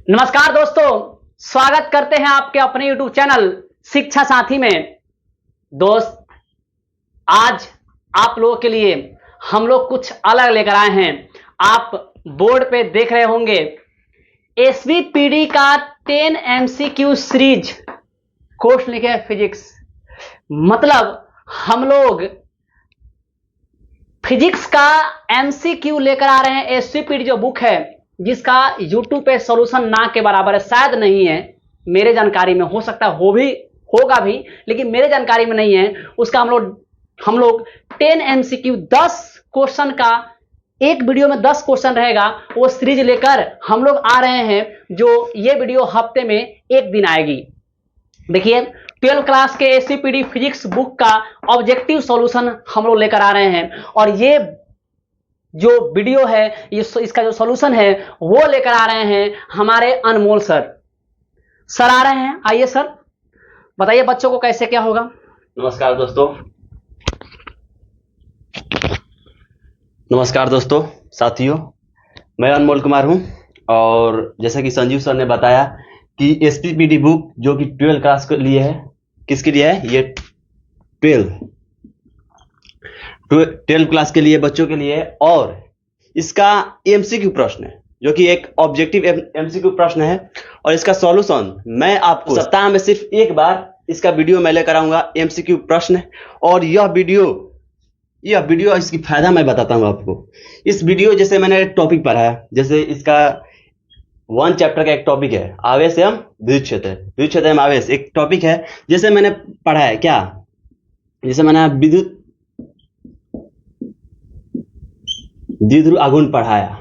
नमस्कार दोस्तों, स्वागत करते हैं आपके अपने YouTube चैनल शिक्षा साथी में। दोस्त, आज आप लोगों के लिए हम लोग कुछ अलग लेकर आए हैं। आप बोर्ड पे देख रहे होंगे एसवीपीडी का 10 MCQ सीरीज कोर्स लिखे है फिजिक्स। मतलब हम लोग फिजिक्स का MCQ लेकर आ रहे हैं। एसवीपीडी जो बुक है जिसका YouTube पे सॉल्यूशन ना के बराबर है, शायद नहीं है मेरे जानकारी में, हो सकता है हो भी होगा भी, लेकिन मेरे जानकारी में नहीं है। उसका हम लोग 10 MCQ 10 क्वेश्चन का एक वीडियो में 10 क्वेश्चन रहेगा, वो सीरीज लेकर हम लोग आ रहे हैं। जो ये वीडियो हफ्ते में एक दिन आएगी। देखिए, 12 क्लास के एसवीपीडी फिजिक्स बुक का ऑब्जेक्टिव सॉल्यूशन हम लोग लेकर आ रहे हैं, और ये जो वीडियो है, ये इसका जो सॉल्यूशन है वो लेकर आ रहे हैं हमारे अनमोल सर आ रहे हैं। आइए सर, बताइए बच्चों को कैसे क्या होगा। नमस्कार दोस्तों साथियों, मैं अनमोल कुमार हूं। और जैसा कि संजीव सर ने बताया कि एसवीपीडी बुक जो कि 12 क्लास के लिए है, किसके लिए है ये? 12 क्लास के लिए, बच्चों के लिए। और इसका एमसीक्यू प्रश्न है जो कि एक ऑब्जेक्टिव एमसीक्यू प्रश्न है, और इसका सॉल्यूशन मैं आपको सप्ताह में सिर्फ एक बार इसका वीडियो मैं लेकर आऊंगा, एमसीक्यू प्रश्न। और यह वीडियो इसकी फायदा मैं बताता हूं आपको। इस वीडियो जैसे मैंने टॉपिक पढ़ा है, जैसे इसका 1 चैप्टर का एक टॉपिक है आवेश एवं विद्युत क्षेत्र एवं आवेश, एक टॉपिक है। जैसे मैंने पढ़ा है क्या, जैसे मैंने विद्युत द्विध्रुव आघूर्ण पढ़ाया,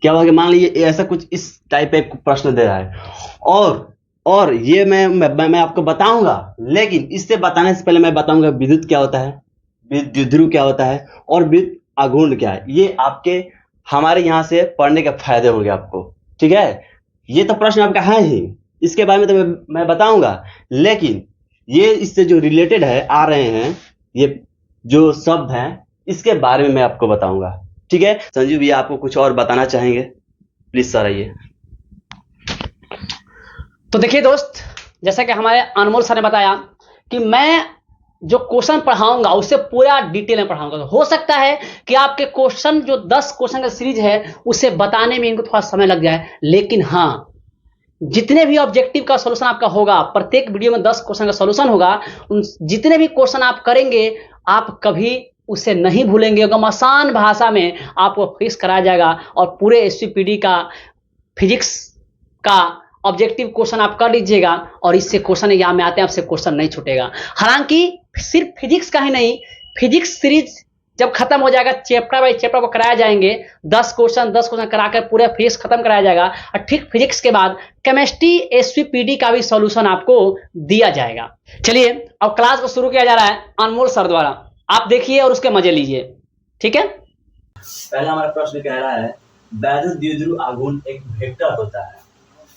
क्या होगा? मान लीजिए ऐसा कुछ इस टाइप का प्रश्न दे रहा है, और ये मैं आपको बताऊंगा, लेकिन इससे बताने से पहले मैं बताऊंगा विद्युत क्या होता है, द्विध्रुव क्या होता है, और विद्युत आघूर्ण क्या है। ये आपके हमारे यहाँ से पढ़ने के फायदे होंगे आपको, ठीक है? ये तो प्रश्न आपका है ही, इसके बारे में तो मैं बताऊंगा, लेकिन ये इससे जो रिलेटेड है आ रहे हैं, ये जो शब्द हैं, इसके बारे में मैं आपको बताऊंगा, ठीक है? संजीव भैया आपको कुछ और बताना चाहेंगे? प्लीज सर आइए। तो देखिए दोस्त, जैसा कि हमारे अनमोल सर ने बताया कि मैं जो क्वेश्चन पढ़ाऊंगा उससे पूरा डिटेल में पढ़ाऊंगा। तो हो सकता है कि आपके क्वेश्चन जो 10 क्वेश्चन का सीरीज है उसे बताने में इनको थोड़ा समय लग जाए, लेकिन हाँ, जितने भी ऑब्जेक्टिव का सॉल्यूशन आपका होगा, प्रत्येक वीडियो में 10 क्वेश्चन का सॉल्यूशन होगा, उन जितने भी क्वेश्चन आप करेंगे आप कभी उसे नहीं भूलेंगे। एकदम आसान भाषा में आपको फिक्स कराया जाएगा, और पूरे एसवीपीडी का फिजिक्स का ऑब्जेक्टिव क्वेश्चन आप कर लीजिएगा, और इससे क्वेश्चन एग्जाम में आते हैं, आपसे क्वेश्चन नहीं छूटेगा। हालांकि सिर्फ फिजिक्स का ही नहीं, फिजिक्स सीरीज जब खत्म हो जाएगा, चैप्टर बाय चैप्टर को कराया जाएंगे, 10 क्वेश्चन कराकर पूरे फिजिक्स खत्म कराया जाएगा। और ठीक फिजिक्स के बाद केमिस्ट्री एसवीपीडी का भी सॉल्यूशन आपको दिया जाएगा। चलिए अब क्लास को शुरू किया जा रहा है अनमोल सर द्वारा, आप देखिए और उसके मजे लीजिए, ठीक है? पहला हमारा प्रश्न कह रहा है, वैद्युत द्विध्रुव आघूर्ण एक वेक्टर होता है,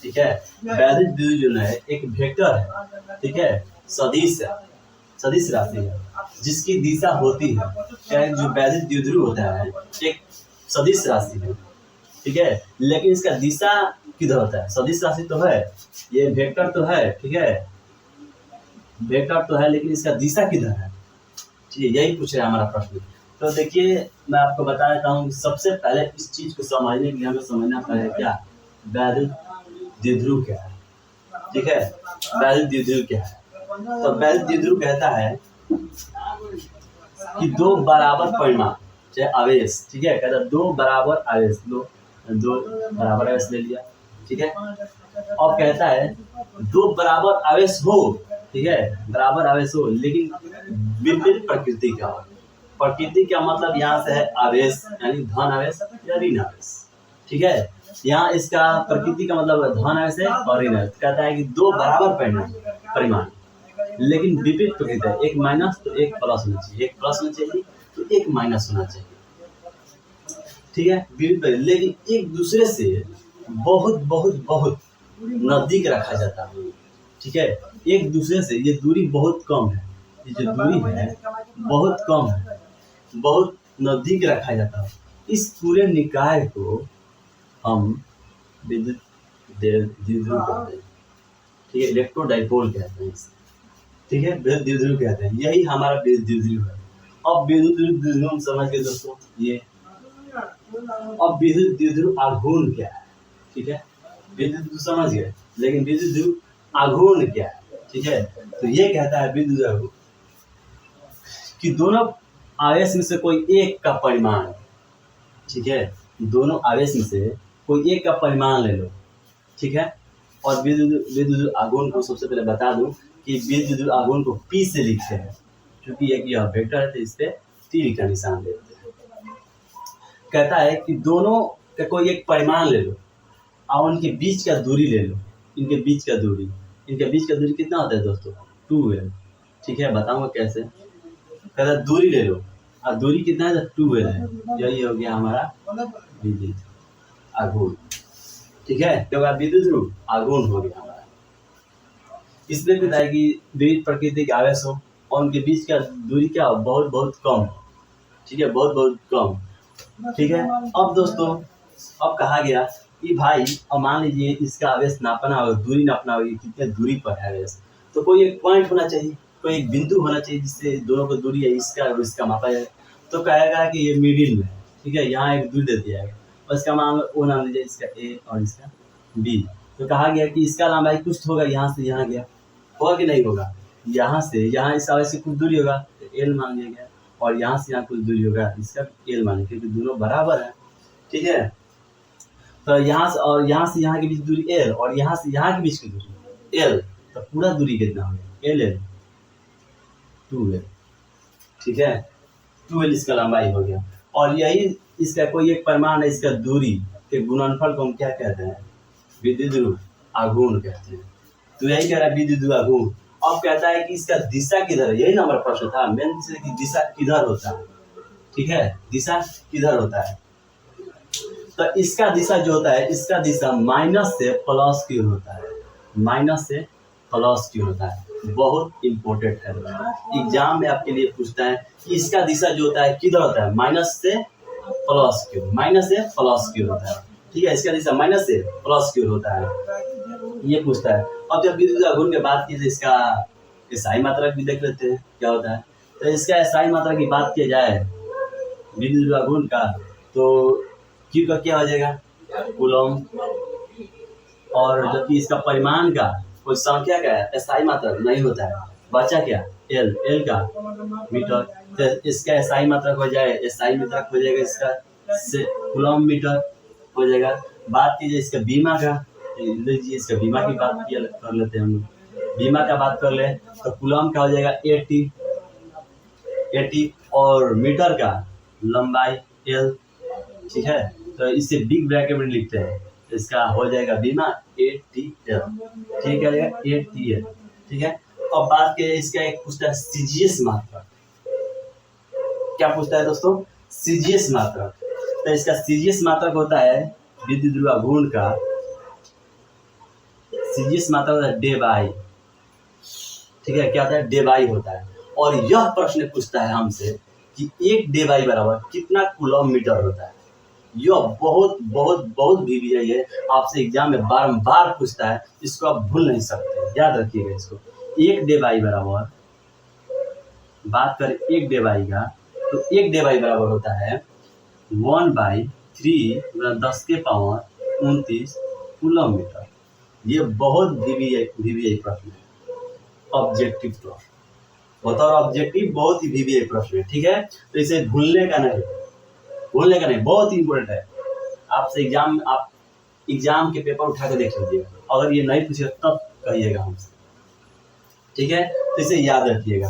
ठीक है? वैद्युत द्विध्रुव है एक वेक्टर है, ठीक है? सदिश राशि है जिसकी दिशा होती है, क्या? जो वैद्युत द्विध्रुव होता है एक सदिश राशि है, ठीक है? लेकिन इसका दिशा किधर होता है? सदिश राशि तो है, ये वेक्टर तो है, ठीक है? वेक्टर तो है, लेकिन इसका दिशा किधर है? ठीक है, यही पूछ रहा है हमारा प्रश्न। तो देखिए, मैं आपको बता देता हूँ, सबसे पहले इस चीज को समझने के लिए हमें समझना पड़ेगा क्या वैद्युत द्विध्रुव क्या है, ठीक है? वैद्युत द्विध्रुव क्या है? तो वैद्युत द्विध्रुव कहता है कि दो बराबर परिमाण चाहे आवेश, ठीक है? कहता है दो बराबर आवेश, दो बराबर आवेश ले लिया, ठीक है? और कहता है दो बराबर आवेश हो, ठीक है? बराबर आवेश हो, लेकिन विपरीत प्रकृति का हो। प्रकृति का मतलब यहाँ से है आवेश, यानी धन आवेश या ऋण आवेश, ठीक है? यहाँ इसका प्रकृति का मतलब धन आवेश है और ऋण आवेश। कहता है कि दो बराबर परिमाण लेकिन विपरीत प्रकृति है, एक माइनस तो एक प्लस होना चाहिए, एक प्लस होना चाहिए तो एक माइनस होना चाहिए, ठीक है? विपरीत, लेकिन एक दूसरे से बहुत बहुत बहुत नजदीक रखा जाता है, ठीक है? एक दूसरे से ये दूरी बहुत कम है, ये जो दूरी है बहुत कम है, बहुत नजदीक रखा जाता है। इस पूरे निकाय को हम विद्युत द्विध्रुव कहते हैं, ठीक है, इलेक्ट्रोडाइपोल कहते हैं इसे, ठीक है, विद्युत द्विध्रुव कहते हैं, यही हमारा विद्युत द्विध्रुव है। अब विद्युत द्विध्रुव समझ गए दोस्तों ये। अब विद्युत द्विध्रुव आघूर्ण क्या है, ठीक है, विद्युत द्विध्रुव समझ गए, लेकिन विद्युत द्विध्रुव आघूर्ण क्या है, ठीक है। तो ये कहता है विद्युत द्विध्रुव कि दोनों आवेश में से कोई एक का परिमाण, ठीक है, दोनों आवेश में से कोई एक का परिमाण ले लो, ठीक है। और विद्युत आघूर्ण को सबसे पहले बता दूं कि विद्युत आघूर्ण को P से लिखते हैं, क्योंकि एक यह वेक्टर है तो इस पे तीर का निशान देते हैं। कहता है कि दोनों का कोई एक परिमाण ले लो और उनके बीच का दूरी ले लो, इनके बीच का दूरी कितना होता है दोस्तों, 2L, ठीक है, बताऊंगा कैसे। कहता है दूरी ले लो और दूरी कितना है, 2L है, यही हो गया हमारा विद्युत आघूर्ण, ठीक है, क्योंकि विद्युत ध्रुव आघूर्ण हो गया हमारा। इसमें कहता है कि विविध प्रकृति के आवेश हो और उनके बीच का दूरी क्या हो, बहुत बहुत कम, ठीक है, बहुत बहुत कम, ठीक है। अब दोस्तों अब कहा गया कि भाई अब मान लीजिए इसका आवेश नापना होगा, दूरी नापना होगी, कितने दूरी पर है आवेश, तो कोई एक पॉइंट होना चाहिए, कोई एक बिंदु होना चाहिए जिससे दोनों को दूरी है इसका और इसका मापा जाए। तो कहेगा कि ये मिडिल में, ठीक है, यहाँ एक दूरी दे दिया है और इसका मान वो नाम लीजिए, इसका A और इसका B। तो कहा गया कि इसका लंबाई कुछ होगा, यहाँ से यहाँ गया, होगा कि नहीं होगा, यहाँ से यहाँ इस आवेश से कुछ दूरी होगा तो L मान लिया गया, और यहाँ से यहाँ कुछ दूरी होगा, इसका L मान लिया, क्योंकि दोनों बराबर है, ठीक है। तो यहाँ से और यहाँ से यहाँ के बीच दूरी L और यहाँ से यहाँ के बीच की दूरी L, तो पूरा दूरी कितना हो गया, LL 2L, ठीक है, 2L इसका लंबाई हो गया। और यही इसका कोई एक परिमाण है, इसका दूरी के गुणनफल को हम क्या कहते हैं, विद्युत ध्रुव आघूर्ण कहते हैं। तो यही कह रहा है विद्युत ध्रुव आघूर्ण। अब कहता है कि इसका दिशा किधर है, यही नंबर प्रश्न था मेन से, कि दिशा किधर होता है, ठीक है, दिशा किधर होता है। तो इसका दिशा जो होता है, इसका दिशा माइनस से प्लस की ओर होता है, माइनस से प्लस की ओर होता है, बहुत इंपॉर्टेंट है। एग्जाम में आपके लिए पूछता है कि इसका दिशा जो होता है किधर होता है, माइनस से प्लस की ओर, माइनस से प्लस की ओर होता है, ठीक है, इसका दिशा माइनस से प्लस की ओर होता है, ये पूछता है। अब जब विद्युत आघूर्ण की बात की तो इसका SI मात्रक भी देख लेते हैं क्या होता है। तो इसका SI मात्रक की बात की जाए विद्युत आघूर्ण का, तो Q का क्या हो जाएगा, कूलम, और जबकि इसका परिमाण का कोई संख्या का है, SI मात्रक नहीं होता है, बचा क्या, L का मीटर। तो इसका SI मात्रक हो जाए, SI मात्रक हो जाएगा इसका कूलम मीटर हो जाएगा। बात कीजिए इसका बीमा का, लीजिए इसका बीमा की बात किया कर लेते हैं हम लोग, बीमा का बात कर ले तो कूलम का हो जाएगा 80 और मीटर का लंबाई L, ठीक है। तो इसे बिग ब्रैकेट में लिखते हैं, तो इसका हो जाएगा बीमा 80L, ठीक है, 80L, ठीक है। अब बात करें इसका एक पूछता है CGS मात्रक, क्या पूछता है दोस्तों, CGS मात्रक। तो इसका CGS मात्रक होता है विद्युत ध्रुव आघूर्ण का, CGS मात्रक होता है डेबाई, ठीक है, क्या होता है, डेबाई होता है। और यह प्रश्न पूछता है हमसे कि एक डेबाई बराबर कितना कूलम मीटर होता है। यह बहुत बहुत बहुत VVI है, आपसे एग्जाम में बारंबार पूछता है, इसको आप भूल नहीं सकते, याद रखिएगा इसको। एक डेबाई बराबर, बात करें एक डेबाई का, तो एक डेबाई बराबर होता है 1/3 10 के पावर 29 कूलम मीटर। ये बहुत VVI प्रश्न है, ऑब्जेक्टिव प्रश्न होता है, और ऑब्जेक्टिव बहुत ही VVI प्रश्न है, ठीक है। तो इसे भूलने का नहीं, बहुत ही इंपॉर्टेंट है। आपसे एग्जाम के पेपर उठा कर देख लीजिएगा, अगर ये नहीं पूछेगा तब कहिएगा हमसे, ठीक है। तो इसे याद रखिएगा।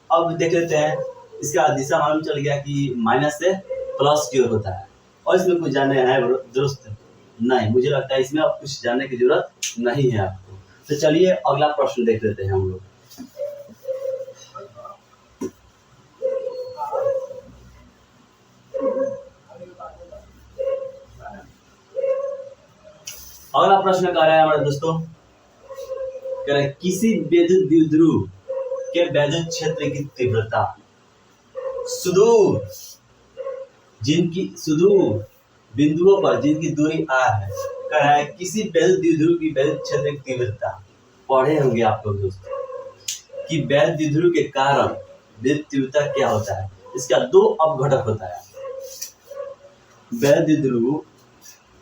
अब देख लेते हैं, इसका दिशा मालूम चल गया कि माइनस से प्लस की ओर होता है, और इसमें कुछ जानने है दुरुस्त नहीं, मुझे लगता है इसमें अब कुछ जानने की जरूरत नहीं है आपको। तो चलिए अगला प्रश्न देख लेते हैं हम लोग। अगला प्रश्न कह रहा है हमारे दोस्तों, कह रहा है किसी विद्युत द्विध्रुव के विद्युत क्षेत्र की तीव्रता सुदूर बिंदुओं पर जिनकी दूरी r है कह रहा है किसी वैद्युत द्विध्रुव की वैद्युत क्षेत्र की तीव्रता, पढ़े होंगे आप लोग दोस्तों कि वैद्युत द्विध्रुव के कारण विद्युत तीव्रता क्या होता है। इसका दो अपघटक होता है। वैद्युत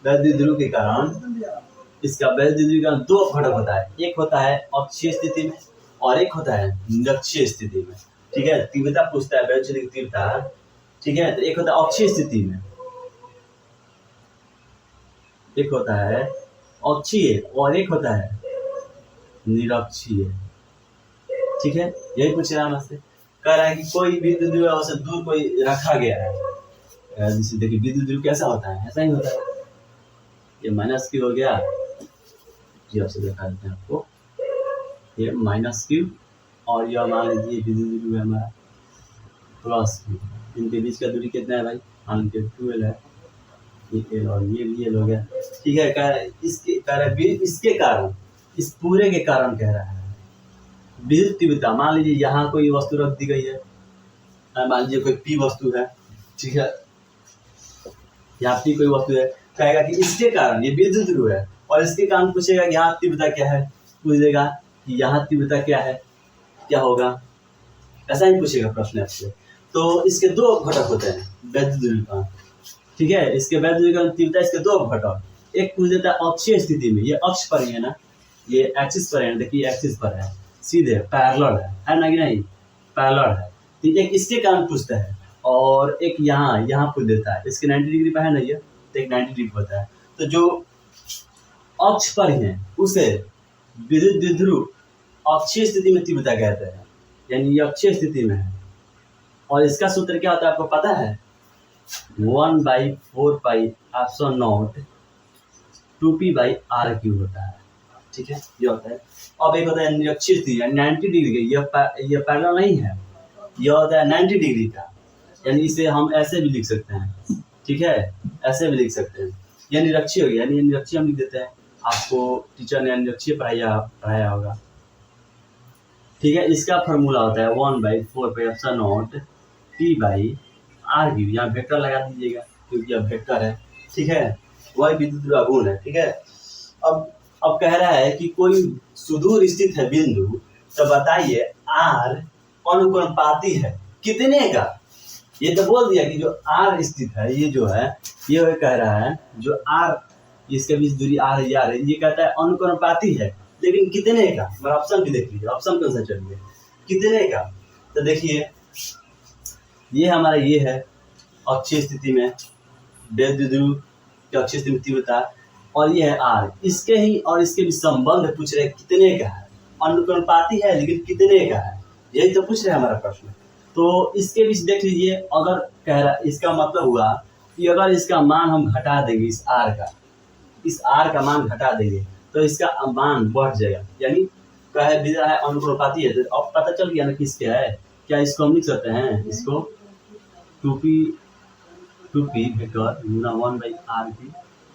द्विध्रुव के कारण इसका वैद्युत द्विध्रुव के कारण दो अपघटक होता है। एक होता है अक्षीय स्थिति में और एक होता है निरक्षीय स्थिति में। ठीक है, तीव्रता पूछता है वैद्युत क्षेत्र की तीव्रता। ठीक है, तो एक होता है अक्षीय स्थिति में, एक होता है अक्षीय और एक होता है निरक्षीय। ठीक है, यही पूछ रहा है हमसे। कह रहा है कि कोई विद्युत द्विध्रुव से दूर कोई रखा गया है। जैसे देखिए विद्युत द्विध्रुव कैसा होता है, ऐसा ही होता है। ये माइनस क्यू हो गया, ये आपसे दिखा देते हैं आपको, ये माइनस क्यू और यह मान लीजिए विद्युत द्विध्रुव है हमारा प्लस क्यू। इनके बीच का दूरी कितना है भाई, मान लीजिए 12 है, ये एल और ये एल हो गया। ठीक है, कह रहा है इसके कारण, इस पूरे के कारण कह रहा है विद्युत तीव्रता। मान लीजिए यहाँ कोई वस्तु रख दी गई है, मान लीजिए कोई पी वस्तु है। ठीक है, यहाँ पी कोई वस्तु है, कहेगा कि इसके कारण ये विद्युत ध्रुव है और इसके कारण पूछेगा कि यहाँ तीव्रता क्या है, पूछेगा कि यहाँ तीव्रता क्या है, क्या होगा, ऐसा ही पूछेगा प्रश्न आपसे। तो इसके दो घटक होते हैं वैद्युत ध्रुव का। ठीक है, इसके वैद्युत ध्रुव का तीव्रता, इसके दो घटक। एक पूछ देता है अक्षीय स्थिति में, ये अक्ष पर ही है ना, ये एक्सिस पर है, देखिए एक्सिस पर है, सीधे पैरेलल है ना कि नहीं, पैरेलल है। तो एक इसके कारण पूछता है और एक यहाँ पूछ देता है, इसके 90 डिग्री पर है ना, ये तो एक 90 डिग्री होता है। तो जो अक्ष पर है उसे विद्युत द्विध्रुव अक्षीय स्थिति में तीव्रता कहते हैं, यानी ये अक्षीय स्थिति में है। और इसका सूत्र क्या होता है आपको पता है, 1/4πε0 2p/r³ होता है। ठीक है, ये होता है। अब एक होता है निरक्षीय स्थिति, 90 डिग्री का, ये पैरेलल नहीं है, यह होता है 90 डिग्री का, यानी इसे हम ऐसे भी लिख सकते हैं। ठीक है, ऐसे भी लिख सकते हैं। यह निरक्षीय हो गया, यानी निरक्षीय हम लिख देते हैं, आपको टीचर ने निरक्षीय पढ़ाया होगा। ठीक है, इसका फॉर्मूला होता है 1/4πε0 p/r³। यहाँ वेक्टर लगा दीजिएगा क्योंकि यह वेक्टर है। ठीक है, वही विद्युत ध्रुव गुण है। ठीक है, अब कह रहा है कि कोई सुदूर स्थित है बिंदु, तो बताइए r अनुक्रमपाती है कितने का। ये तो बोल दिया कि जो r स्थित है, ये जो है, ये कह रहा है जो r, इसके बीच दूरी r है, ये कहता है अनुक्रमपाती है, लेकिन कितने का। मैं ऑप्शन भी देख लीजिए, ऑप्शन कौन सा चलिए, कितने का। तो देखिए ये हमारा ये है अक्षीय स्थिति में वैद्युत ध्रुव की अक्षीय स्थिति में तीव्रता, और ये है r। इसके ही और इसके भी संबंध पूछ रहे कितने का है, अनुक्रमपाती है लेकिन कितने का है, यही तो पूछ रहे हैं हमारा प्रश्न। तो इसके बीच देख लीजिए, अगर कह रहा, इसका मतलब हुआ कि अगर इसका मान हम घटा देंगे, इस r का मान घटा देंगे तो इसका मान बढ़ जाएगा, यानी कहे विधा है अनुक्रमपाती है। तो अब पता चल गया ना किसके है। क्या इसको हम लिख सकते हैं, इसको 2p वेक्टर गुना 1/r³,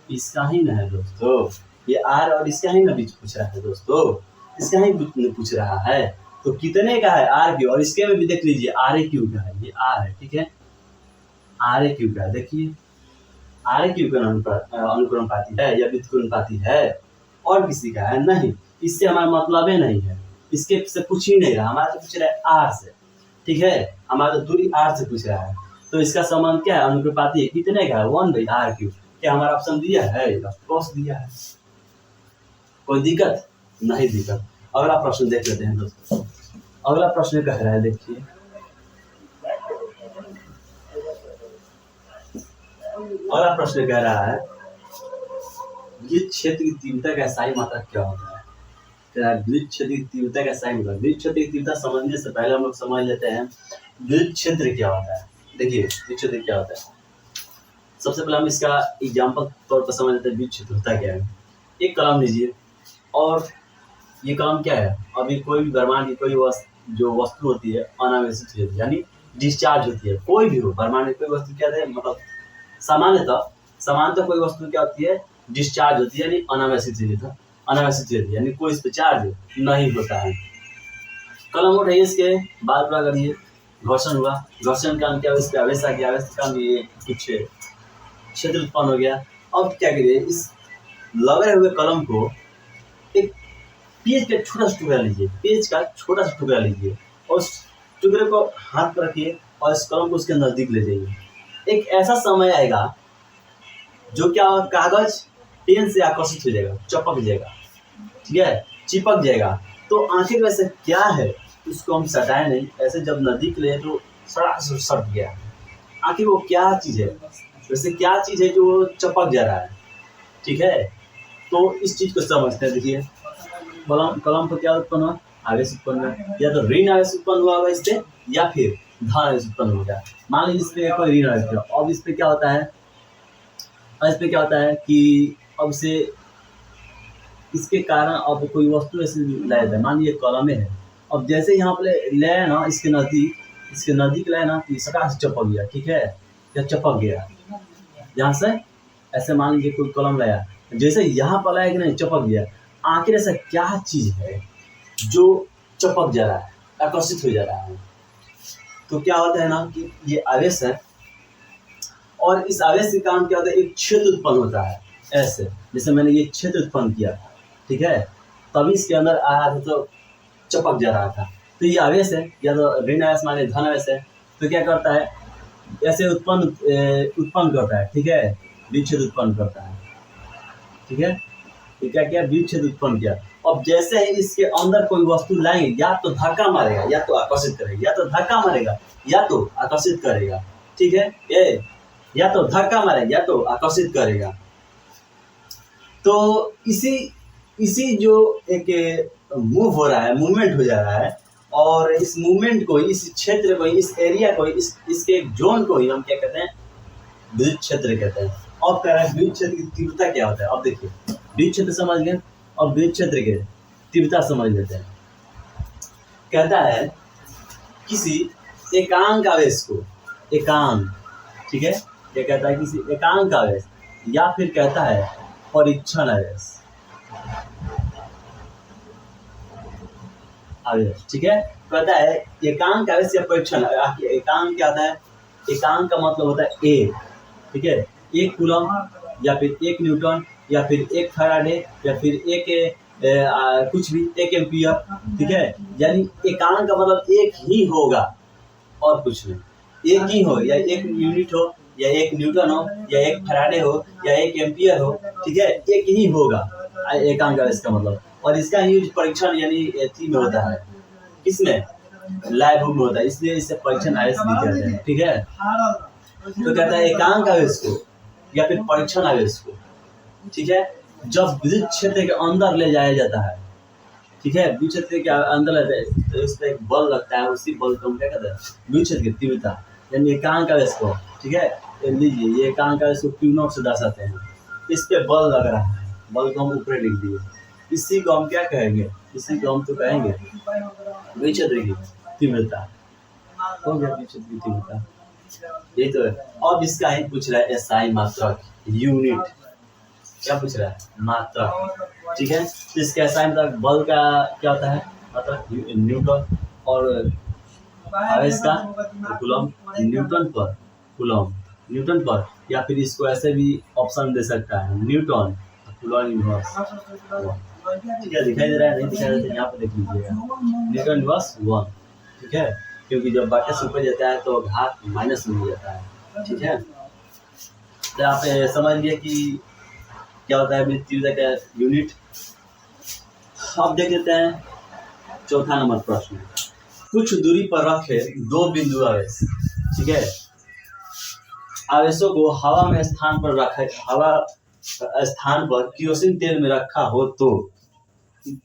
इसका ही ना है दोस्तों, ये r और इसका ही ना बीच पूछ रहा है दोस्तों, इसका ही पूछ रहा है। तो कितने का है r³ और इसके में भी देख लीजिए r³ का है, ये r है। ठीक है, r³ का देखिए, r³ का अनुक्रमपाती है या व्युत्क्रमपाती है, और किसी का है नहीं, इससे हमारा मतलब ही नहीं है, इसके से पूछ ही नहीं रहा, हमारा तो पूछ रहा है r से। ठीक है, हमारा तो दूरी r से पूछ रहा है, तो इसका संबंध क्या है, अनुक्रमपाती है, कितने का है 1/r³। क्या हमारा ऑप्शन दिया है, ऑफकोर्स दिया है, कोई दिक्कत नहीं। दिक्कत। अगला प्रश्न देख लेते हैं दोस्तों। अगला प्रश्न कह रहा है, देखिए अगला प्रश्न कह रहा है विद्युत क्षेत्र की तीव्रता का SI मात्रक क्या होता है। विद्युत क्षेत्र की तीव्रता का SI मात्रक, विद्युत क्षेत्र की तीव्रता समझने से पहले हम लोग समझ लेते हैं विद्युत क्षेत्र क्या होता है। देखिए विद्युत क्षेत्र क्या होता है, सबसे पहले हम इसका एग्जाम्पल तौर पर समझ लेते हैं विद्युत क्षेत्र होता क्या है। एक कलम लीजिए, और ये कलम क्या है, अभी कोई भी ब्रह्मांड की कोई जो वस्तु होती है अनावेशित होती है, यानी डिस्चार्ज होती है। कोई भी हो ब्रह्मांड की कोई वस्तु क्या है, मतलब सामान्यतः कोई वस्तु क्या होती है, डिस्चार्ज होती है, यानी अनावेशित होती है, यानी कोई इस पर चार्ज नहीं होता है। कलम उठाइए, इसके बाद पूरा करिए, घर्षण हुआ, घर्षण का क्या, इस पर आवेश आ गया, आवेश का ये कुछ क्षेत्र उत्पन्न हो गया। अब क्या करिए, इस लगे हुए कलम को एक पेज का छोटा सा टुकड़ा लीजिए, पेज का छोटा सा टुकड़ा लीजिए और उस टुकड़े को हाथ पर रखिए और इस कलम को उसके नज़दीक ले जाइए। एक ऐसा समय आएगा जो क्या होगा, कागज पेन से आकर्षित हो जाएगा, चपक जाएगा, ठीक है, चिपक जाएगा। तो आखिर वैसे क्या है उसको हम सटाए नहीं, ऐसे जब नज़दीक ले तो सड़ा सट गया। आखिर वो क्या चीज़ है, वैसे क्या चीज़ है जो चपक जा रहा है, ठीक है। तो इस चीज़ को समझते हैं। देखिए कलम पर क्या उत्पन्न हुआ, आवेश उत्पन्न हुआ, या तो ऋण आवेश उत्पन्न हुआ होगा इससे, या फिर धन आवेश उत्पन्न हो गया। मान लीजिए इस पर कोई ऋण आवेश हुआ, अब इस पर क्या होता है, कि अब से इसके कारण अब कोई वस्तु ऐसे लाया जाता है। मान लीजिए कलम है, अब जैसे यहाँ पर ले आया ना, इसके नज़दीक लाया ना, तो सटा से चपक गया, ठीक है, या चपक गया यहाँ से। ऐसे मान लीजिए कोई कलम लाया, जैसे यहाँ पर लाया कि नहीं, चपक गया। आखिर ऐसा क्या चीज़ है जो चपक जा रहा है, आकर्षित हो जा रहा है। तो क्या होता है ना कि ये आवेश है, और इस आवेश के कारण क्या होता है, एक क्षेत्र उत्पन्न होता है। ऐसे जैसे मैंने ये क्षेत्र उत्पन्न किया, ठीक है, तभी इसके अंदर आया था तो चपक जा रहा था। तो ये आवेश है, या तो ऋण आवेश माने धन आवेश है। तो क्या करता है, ऐसे उत्पन्न करता है, ठीक है, विक्षेद उत्पन्न करता है, ठीक है। ये क्या किया, विक्षेद उत्पन्न किया। अब जैसे ही इसके अंदर कोई वस्तु लाएंगे, या तो धक्का मारेगा या तो आकर्षित करेगा, या तो धक्का मारेगा या तो आकर्षित करेगा, ठीक है, ये या तो धक्का मारेगा या तो आकर्षित करेगा। तो इसी जो एक मूव हो रहा है, मूवमेंट हो जा रहा है, और इस मूवमेंट को, इस क्षेत्र को, इस एरिया को, इसके जोन को ही हम क्या कहते हैं, विद्युत क्षेत्र कहते हैं। अब कह रहा है विद्युत क्षेत्र की तीव्रता क्या होता है। अब देखिए विद्युत क्षेत्र समझ गए, अब विद्युत क्षेत्र की तीव्रता समझ लेते हैं। कहता है किसी एकांक आवेश को, एकांक, ठीक है, क्या कहता है, किसी एकांक आवेश, या फिर कहता है परीक्षण आवेश, ठीक है। कहता है एकांक आवेश या परीक्षण। एकांक क्या होता है, एकांक का मतलब होता है ए, ठीक है, एक कूलम या फिर एक न्यूटन या फिर एक फैराडे या फिर एक कुछ भी, एक एम्पियर, ठीक है। यानी एकांक का मतलब एक ही होगा और कुछ नहीं, एक ही हो, या एक यूनिट हो, या एक न्यूटन हो, या एक फैराडे हो, या एक एम्पियर हो, ठीक है, एक ही होगा एकांक आवेश का मतलब। और इसका यूज परीक्षण यानी एथी में होता है, किसमें, लैब में होता है, इसलिए इससे परीक्षण आवेश भी कहते हैं, ठीक है। तो कहता है एकांक आवेश को या फिर परीक्षण आवेश को, ठीक है, जब विद्युत क्षेत्र के अंदर ले जाया जाता है, ठीक है, विद्युत क्षेत्र के अंदर ले जाए तो इस पर एक बल लगता है, उसी बल को हम क्या कहते हैं, विद्युत क्षेत्र की तीव्रता, यानी एकांक आवेश को, ठीक है। लीजिए ये एकांक आवेश को Q0 से दर्शाते हैं, इस पे बल लग रहा है, बल को हम ऊपर लिख दिए, इसी को हम क्या कहेंगे, इसी को हम तो कहेंगे विद्युत क्षेत्र की तीव्रता। हो गया विद्युत क्षेत्र की तीव्रता, यही तो है। अब इसका ही पूछ रहा है SI मात्रक, यूनिट, क्या पूछ रहा है, मात्रक, ठीक है। तो इसका SI मात्रक, बल का क्या होता है मात्रक, न्यूटन, और आवेश का कूलम, न्यूटन पर, या फिर इसको ऐसे भी ऑप्शन दे सकता है, न्यूटन कूलम इनवर्स, ठीक है। दिखाई दे रहा है, नहीं दिखाई देता, यहाँ पे देख लीजिएगा, न्यूटन इनवर्स 1, ठीक है, क्योंकि जब बाकी से ऊपर जाता है तो घात माइनस में हो जाता है, ठीक है। तो आप समझ लिए कि क्या होता है विद्युत तीव्रता का यूनिट। अब देख लेते हैं चौथा नंबर प्रश्न। कुछ दूरी पर रखे दो बिंदु आवेश, ठीक है, आवेशों को हवा में स्थान पर केरोसिन तेल में रखा हो तो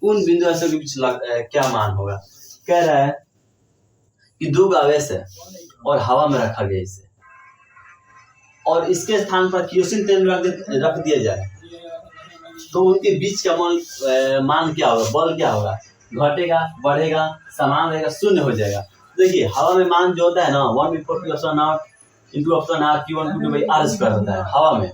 उन बिंदु आवेशों के बीच क्या मान होगा। कह रहा है कि दो आवेश है और हवा में रखा गया इसे, और इसके स्थान पर केरोसिन तेल में रख दिया जाए तो उनके बीच का मान क्या होगा, बल क्या होगा, घटेगा, बढ़ेगा, समान रहेगा, शून्य हो जाएगा। देखिए हवा में मान जो होता है ना 1/4 इंटू ऑप्शन आर Q1/r² होता है हवा में।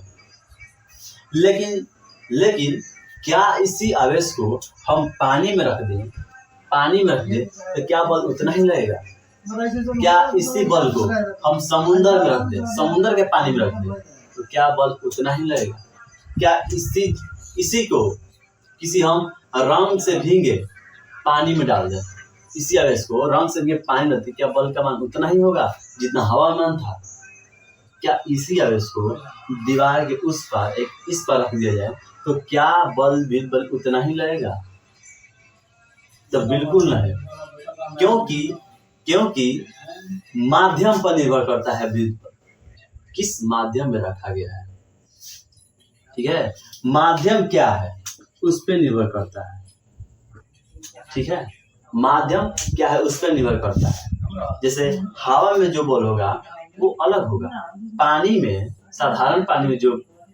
लेकिन क्या इसी आवेश को हम पानी में रख दें तो क्या बल उतना ही लगेगा। क्या इसी बल को हम समुद्र में रख दें, समुद्र के पानी में रख दें तो क्या बल उतना ही लगेगा। क्या इसी को किसी हम रंग से भीगे पानी में डाल दें, इसी आवेश को रंग से भीगे पानी में, क्या बल का मान उतना ही होगा जितना हवा में था? क्या इसी आवेश को दीवार के उस पार इस पर रख दिया जाए तो क्या विद्युत बल उतना ही लगेगा? तो बिल्कुल नहीं, क्योंकि माध्यम पर निर्भर करता है विद्युत बल, किस माध्यम में रखा गया है। ठीक है, माध्यम क्या है उस पर निर्भर करता है। ठीक है, माध्यम क्या है उस पर निर्भर करता है। जैसे हवा में जो बल होगा वो अलग होगा, पानी में, साधारण पानी में जो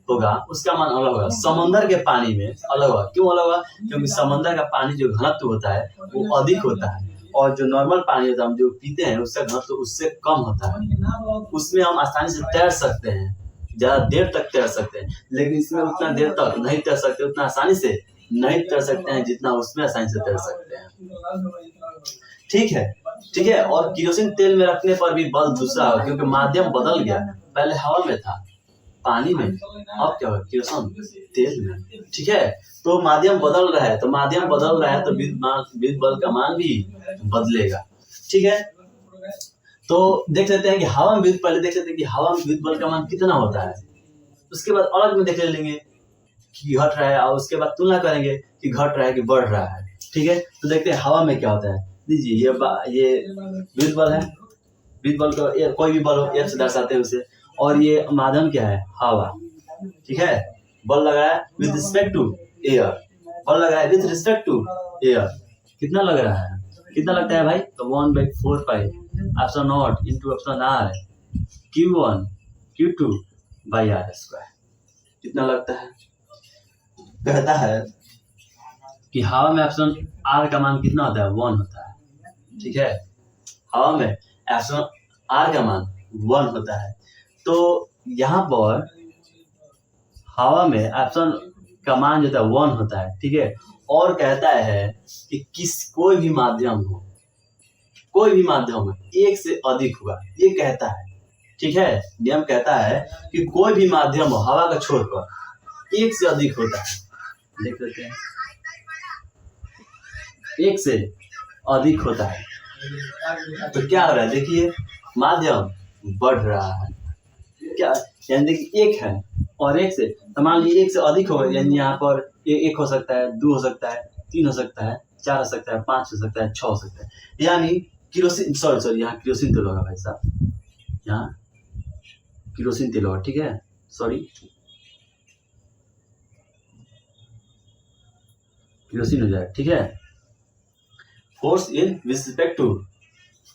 होगा उसका मान अलग होगा, समंदर के पानी में अलग होगा। क्यों अलग होगा? क्योंकि समंदर का पानी जो घनत्व होता है वो अधिक होता है, और जो नॉर्मल पानी होता है हम जो पीते हैं उसका घनत्व उससे कम होता है। उसमें हम आसानी से तैर सकते हैं, ज्यादा देर तक तैर सकते हैं, लेकिन इसमें उतना देर तक नहीं तैर सकते, उतना आसानी से नहीं तैर सकते हैं जितना उसमें आसानी से तैर सकते हैं। ठीक है, और केरोसिन तेल में रखने पर भी बल दूसरा होगा, क्योंकि माध्यम बदल गया, पहले हवा में था, पानी में, अब क्या होगा? केरोसिन तेल में। ठीक है, तो माध्यम बदल रहा है, तो विद्युत बल का मान भी बदलेगा। ठीक है, तो देख लेते हैं कि हवा में विद्युत बल का मान कितना होता है। उसके बाद अलग में देख लेंगे कि घट रहा है, और उसके बाद तुलना करेंगे कि घट रहा है कि बढ़ रहा है। ठीक है, तो देखते हैं हवा में क्या होता है। दीजिए ये विद्युत बल है, विद्युत बल को कोई भी बल हो F से दर्शाते हैं उसे, और ये माध्यम क्या है? हवा। ठीक है, बल लगाया विद रिस्पेक्ट टू एयर, कितना लग रहा है? कितना लगता है भाई? तो 1/4 pi epsilon not into epsilon r Q1 Q2 by r square. कितना लगता है? कहता है कि हवा में एप्सिलॉन r का मान कितना होता है? 1 होता है। ठीक है, हवा में एप्सिलॉन r का मान 1 होता है। तो यहाँ पर हवा में एप्सिलॉन का मान जो है 1 होता है। ठीक है, और कहता है कि कोई भी माध्यम हो एक से अधिक होगा, ये कहता है। ठीक है, नियम कहता है कि कोई भी माध्यम हो हवा का छोड़कर एक से अधिक होता है। देख लेते हैं, एक से अधिक होता है। तो क्या हो रहा है? देखिए, माध्यम बढ़ रहा है, क्या यानी देखिए एक है और एक से, तो मान लीजिए एक से अधिक होगा, यानी यहाँ पर एक हो सकता है, 2 हो सकता है, 3 हो सकता है, 4 हो सकता है, 5 हो सकता है, 6 हो सकता है। यानी केरोसिन, सॉरी यहाँ केरोसिन तेल होगा भाई साहब, यहाँ केरोसिन तेल होगा। ठीक है, सॉरी केरोसिन हो जाएगा। ठीक है, force in respect to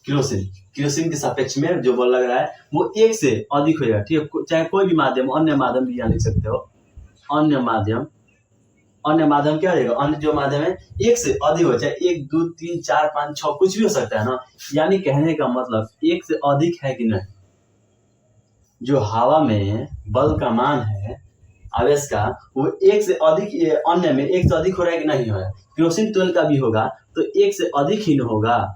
kerosene के सापेक्ष में जो बल लग रहा है वो एक से अधिक हो जाएगा। ठीक है, चाहे कोई भी माध्यम, अन्य माध्यम भी यहाँ लिख सकते हो, अन्य माध्यम क्या हो जाएगा? अन्य जो माध्यम है एक से अधिक हो, चाहे 1 2 3 4 5 6 कुछ भी हो सकता है ना। यानी कहने का मतलब एक से अधिक है कि नहीं? जो हवा में बल का मान है आवेश का, वो एक से अधिक, अन्य में एक से अधिक हो रहा है कि नहीं हो रहा है? केरोसिन तेल का भी होगा तो एक से अधिक ही न होगा।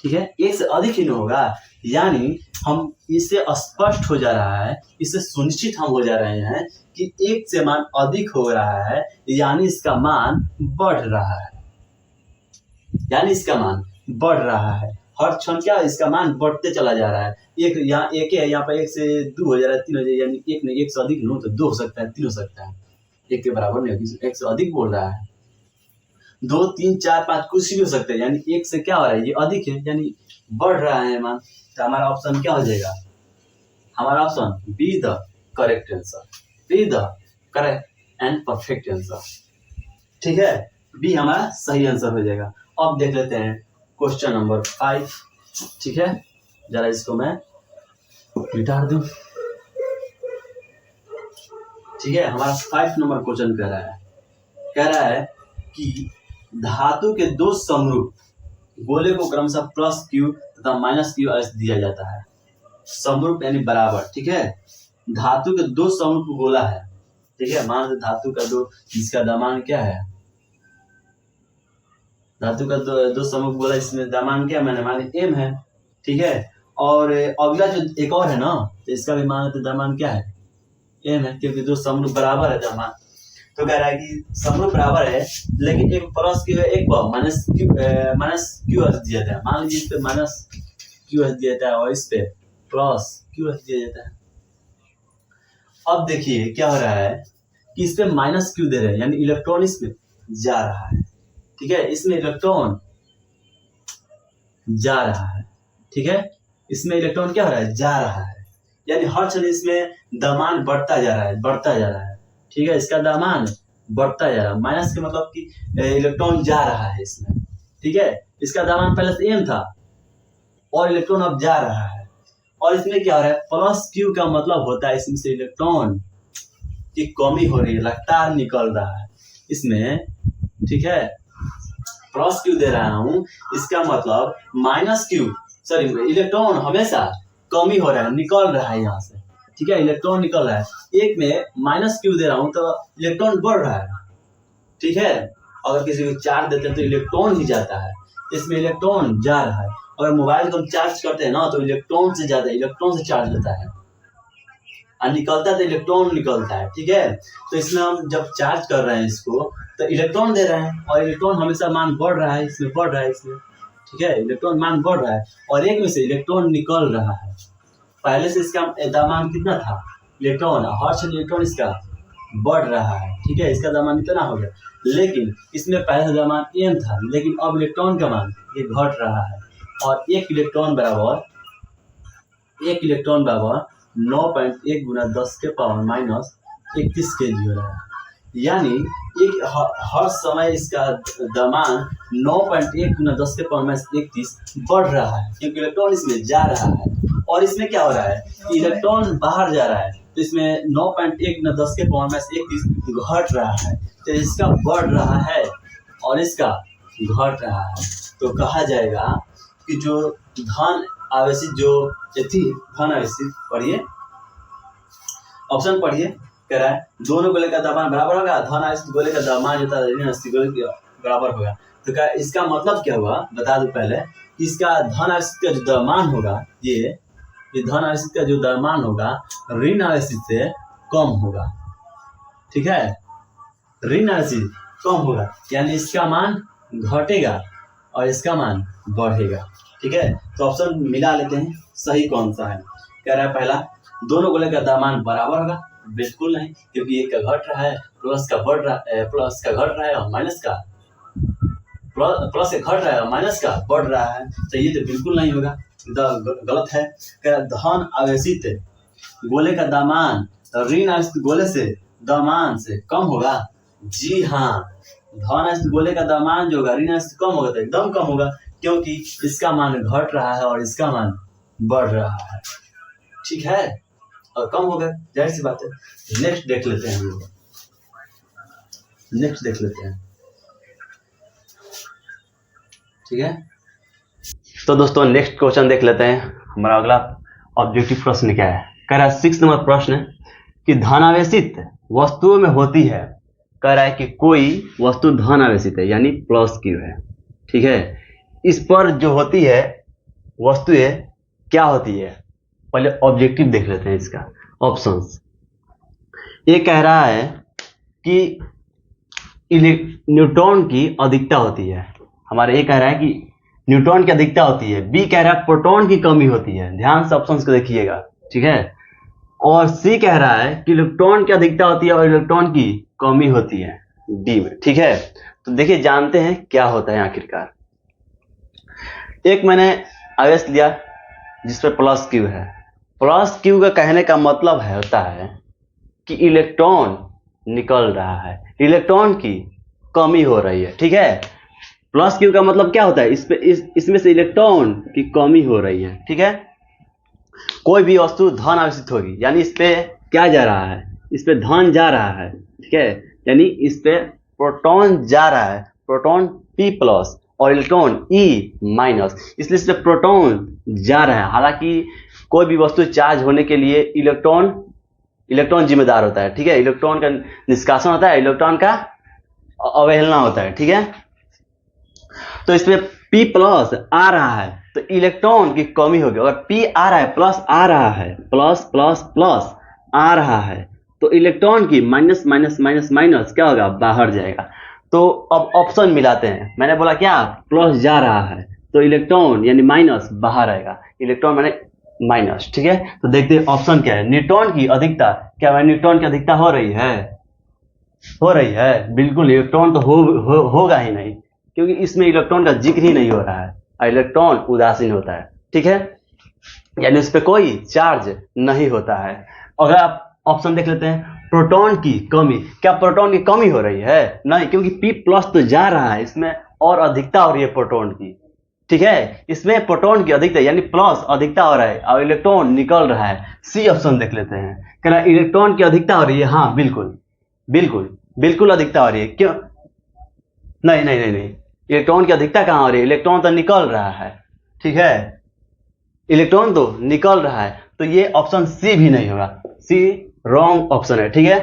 ठीक है, एक से अधिक ही न होगा, यानी हम इससे स्पष्ट हो जा रहा है, इससे सुनिश्चित हम हो जा रहे हैं कि एक से मान अधिक हो रहा है, यानी इसका मान बढ़ रहा है, हर क्षण क्या इसका मान बढ़ते चला जा रहा है। एक यहाँ एक है, यहाँ पर 1 से 2 हो जा रहा है, 3 हो जाए, यानी एक नहीं, 1 से अधिक लो तो 2 हो सकता है, 3 हो सकता है, एक के बराबर नहीं होगी, 1 से अधिक बोल रहा है। 2 3 4 5 कुछ भी हो सकता है, यानी एक से क्या हो रहा है? ये अधिक है, यानी बढ़ रहा है मान। तो हमारा ऑप्शन क्या हो जाएगा? हमारा option be the correct answer, be the correct and perfect answer. ठीक है, बी हमारा सही आंसर हो जाएगा। अब देख लेते हैं क्वेश्चन नंबर 5। ठीक है, जरा इसको मैं मिटा दूं। ठीक है, हमारा 5 नंबर क्वेश्चन कह रहा है कि धातु के 2 समरूप गोले को क्रमशः +Q तथा -Q आवेश दिया जाता है। समरूप यानी बराबर। ठीक है, धातु के 2 समरूप गोला है। ठीक है, मान लो धातु का 2, जिसका द्रव्यमान क्या है? धातु का 2 समरूप गोला, इसमें द्रव्यमान क्या मैंने मान m है। ठीक है, और अगला जो एक और है ना, तो इसका भी मान तो द्रव्यमान क्या है? m है, क्योंकि 2 समरूप बराबर है द्रव्यमान। तो कह रहा है कि सब लोग बराबर है, लेकिन एक प्लस क्यू है, एक माइनस क्यू एस दिया जाता है। मान लीजिए इस पे माइनस क्यू एस दिया जाता है और इस पे प्लस क्यू एस दिया जाता है। अब देखिए क्या हो रहा है कि इस पे माइनस क्यू दे रहे हैं, यानी इलेक्ट्रॉन इसमें जा रहा है, ठीक है, इसमें इलेक्ट्रॉन जा रहा है, ठीक है, इसमें इलेक्ट्रॉन क्या हो रहा है, जा रहा है, यानी हर क्षण इसमें द्रव्यमान बढ़ता जा रहा है, बढ़ता जा रहा है, ठीक है, इसका द्रव्यमान बढ़ता जा रहा है। माइनस का मतलब कि इलेक्ट्रॉन जा रहा है इसमें, ठीक है, इसका द्रव्यमान पहले से m था और इलेक्ट्रॉन अब जा रहा है। और इसमें क्या हो रहा है, प्लस क्यू का मतलब होता है इसमें से इलेक्ट्रॉन की कमी हो रही है, लगातार निकल रहा है इसमें, ठीक है, प्लस क्यू दे रहा हूं, इसका मतलब माइनस क्यू सॉरी इलेक्ट्रॉन हमेशा कमी हो रहा है, निकल रहा है यहाँ से, ठीक है, इलेक्ट्रॉन निकल रहा है। एक में माइनस क्यू दे रहा हूं तो इलेक्ट्रॉन बढ़ रहा है, ठीक है, अगर किसी को चार्ज देते हैं तो इलेक्ट्रॉन ही जाता है, इसमें इलेक्ट्रॉन जा रहा है। अगर मोबाइल को हम चार्ज करते हैं ना तो इलेक्ट्रॉन से ज्यादा इलेक्ट्रॉन से चार्ज होता है और निकलता है तो इलेक्ट्रॉन निकलता है, ठीक है। तो इसमें हम जब चार्ज कर रहे हैं इसको तो इलेक्ट्रॉन दे रहे हैं और इलेक्ट्रॉन हमेशा मान बढ़ रहा है, इसमें बढ़ रहा है इसमें, ठीक है, इलेक्ट्रॉन मान बढ़ रहा है और एक में से इलेक्ट्रॉन निकल रहा है। पहले से इसका द्रव्यमान कितना था, इलेक्ट्रॉन, हर क्षण इलेक्ट्रॉन इसका बढ़ रहा है, ठीक है, इसका द्रव्यमान इतना हो गया, लेकिन इसमें पहले से द्रव्यमान m था, लेकिन अब इलेक्ट्रॉन का मान ये घट रहा है और एक इलेक्ट्रॉन बराबर 9.1 गुना 10 के पावर माइनस 31 kg हो रहा है, यानी एक हर समय इसका द्रव्यमान 9.1 गुना 10 के पावर माइनस 31 बढ़ रहा है, क्योंकि इलेक्ट्रॉन इसमें जा रहा है। और इसमें क्या हो रहा है कि इलेक्ट्रॉन बाहर जा रहा है, तो इसमें 9.1 गुना 10 के पावर माइनस 31 घट रहा है, तो इसका बढ़ रहा है और इसका घट रहा है। तो कहा जाएगा कि जो धन आवेशित जो थी, धन आवेशित, पढ़िए ऑप्शन पढ़िए, कह रहा है दोनों गोले का द्रव्यमान बराबर होगा, धन आवेशित गोले का द्रव्यमान जो था ऋण आवेशित गोले के बराबर होगा। तो क्या इसका मतलब क्या हुआ, बता दूं पहले कि इसका धन आवेशित का जो द्रव्यमान होगा, ये धन आवेशित का जो द्रव्यमान होगा ऋण आवेशित से कम होगा, ठीक है, ऋण आवेशित कम होगा, यानी इसका मान घटेगा और इसका मान बढ़ेगा, ठीक है। तो ऑप्शन मिला लेते हैं, सही कौन सा है। कह रहा है पहला, दोनों गोले का द्रव्यमान बराबर होगा, बिल्कुल नहीं, क्योंकि एक का घट रहा है, प्लस का बढ़ रहा है, प्लस का घट रहा है और माइनस का प्लस का घट रहा है और माइनस का बढ़ रहा है, तो ये तो बिल्कुल नहीं होगा, गलत है। कह रहा धन आवेशित गोले का द्रव्यमान ऋण आवेशित गोले से द्रव्यमान से कम होगा, जी हाँ, धन आवेशित गोले का द्रव्यमान जो होगा ऋण आवेशित कम होगा, तो एकदम कम होगा, क्योंकि इसका मान घट रहा है और इसका मान बढ़ रहा है, ठीक है, और कम होगा, जाहिर सी बात है। नेक्स्ट देख लेते हैं हम लोग, नेक्स्ट देख लेते हैं, ठीक है। तो दोस्तों नेक्स्ट क्वेश्चन देख लेते हैं। हमारा अगला ऑब्जेक्टिव प्रश्न क्या है, कह रहा है 6 नंबर प्रश्न है कि धनावेशित वस्तुओं में होती है, कह रहा है कि कोई वस्तु धनावेशित है यानी प्लस क्यू है, ठीक है, इस पर जो होती है वस्तुएं क्या होती है, पहले ऑब्जेक्टिव देख लेते हैं इसका ऑप्शंस। ये कह रहा है कि न्यूट्रॉन की अधिकता होती है, हमारे ये कह रहा है कि न्यूट्रॉन की अधिकता होती है, बी कह रहा है प्रोटॉन की कमी होती है, ध्यान से ऑप्शंस को देखिएगा, ठीक है, और सी कह रहा है कि इलेक्ट्रॉन की अधिकता होती है और इलेक्ट्रॉन की कमी होती है डी में, ठीक है। तो देखिए जानते हैं क्या होता है आखिरकार। एक मैंने आवेश लिया जिसपे प्लस क्यू है, प्लस क्यू का कहने का मतलब है होता है कि इलेक्ट्रॉन निकल रहा है, इलेक्ट्रॉन की कमी हो रही है, ठीक है, प्लस क्यू का मतलब क्या होता है, इसमें से इलेक्ट्रॉन की कमी हो रही है, ठीक है। कोई भी वस्तु धन आवेशित होगी यानी इस पे क्या जा रहा है, इस पे धन जा रहा है, ठीक है, यानी इस पे प्रोटॉन जा रहा है, प्रोटॉन P प्लस और इलेक्ट्रॉन E माइनस, इसलिए इस पे प्रोटॉन जा रहा है। हालांकि कोई भी वस्तु चार्ज होने के लिए इलेक्ट्रॉन जिम्मेदार होता है, ठीक है, इलेक्ट्रॉन का निष्कासन होता है, इलेक्ट्रॉन का अवहेलना होता है, ठीक है। तो इसमें P प्लस आ रहा है तो इलेक्ट्रॉन की कमी होगी, अगर P आ रहा है प्लस आ रहा है, प्लस प्लस प्लस आ रहा है तो इलेक्ट्रॉन की माइनस माइनस माइनस माइनस क्या होगा, बाहर जाएगा। तो अब ऑप्शन मिलाते हैं, मैंने बोला क्या, प्लस जा रहा है तो इलेक्ट्रॉन यानी माइनस बाहर आएगा, इलेक्ट्रॉन माने माइनस, ठीक है। तो देखते हैं ऑप्शन क्या है, न्यूट्रॉन की अधिकता, क्या भाई न्यूट्रॉन की अधिकता हो रही है, हो रही है, बिल्कुल इलेक्ट्रॉन तो होगा ही नहीं, क्योंकि इसमें इलेक्ट्रॉन का जिक्र ही नहीं हो रहा है, इलेक्ट्रॉन उदासीन होता है, ठीक है, यानी उस पर कोई चार्ज नहीं होता है। अगर आप ऑप्शन देख लेते हैं, प्रोटॉन की कमी, क्या प्रोटॉन की कमी हो रही है, नहीं, क्योंकि P प्लस तो जा रहा है, इसमें और अधिकता हो रही है प्रोटॉन की, ठीक है, इसमें प्रोटॉन की अधिकता यानी प्लस अधिकता हो रहा है और इलेक्ट्रॉन निकल रहा है। सी ऑप्शन देख लेते हैं, कह रहा है इलेक्ट्रॉन की अधिकता हो रही है, हाँ बिल्कुल बिल्कुल बिल्कुल अधिकता हो रही है, क्यों, नहीं नहीं नहीं नहीं, इलेक्ट्रॉन की अधिकता कहाँ हो रही है, इलेक्ट्रॉन तो निकल रहा है, ठीक है, इलेक्ट्रॉन तो निकल रहा है, तो ये ऑप्शन सी भी नहीं होगा, सी रॉन्ग ऑप्शन है, ठीक है।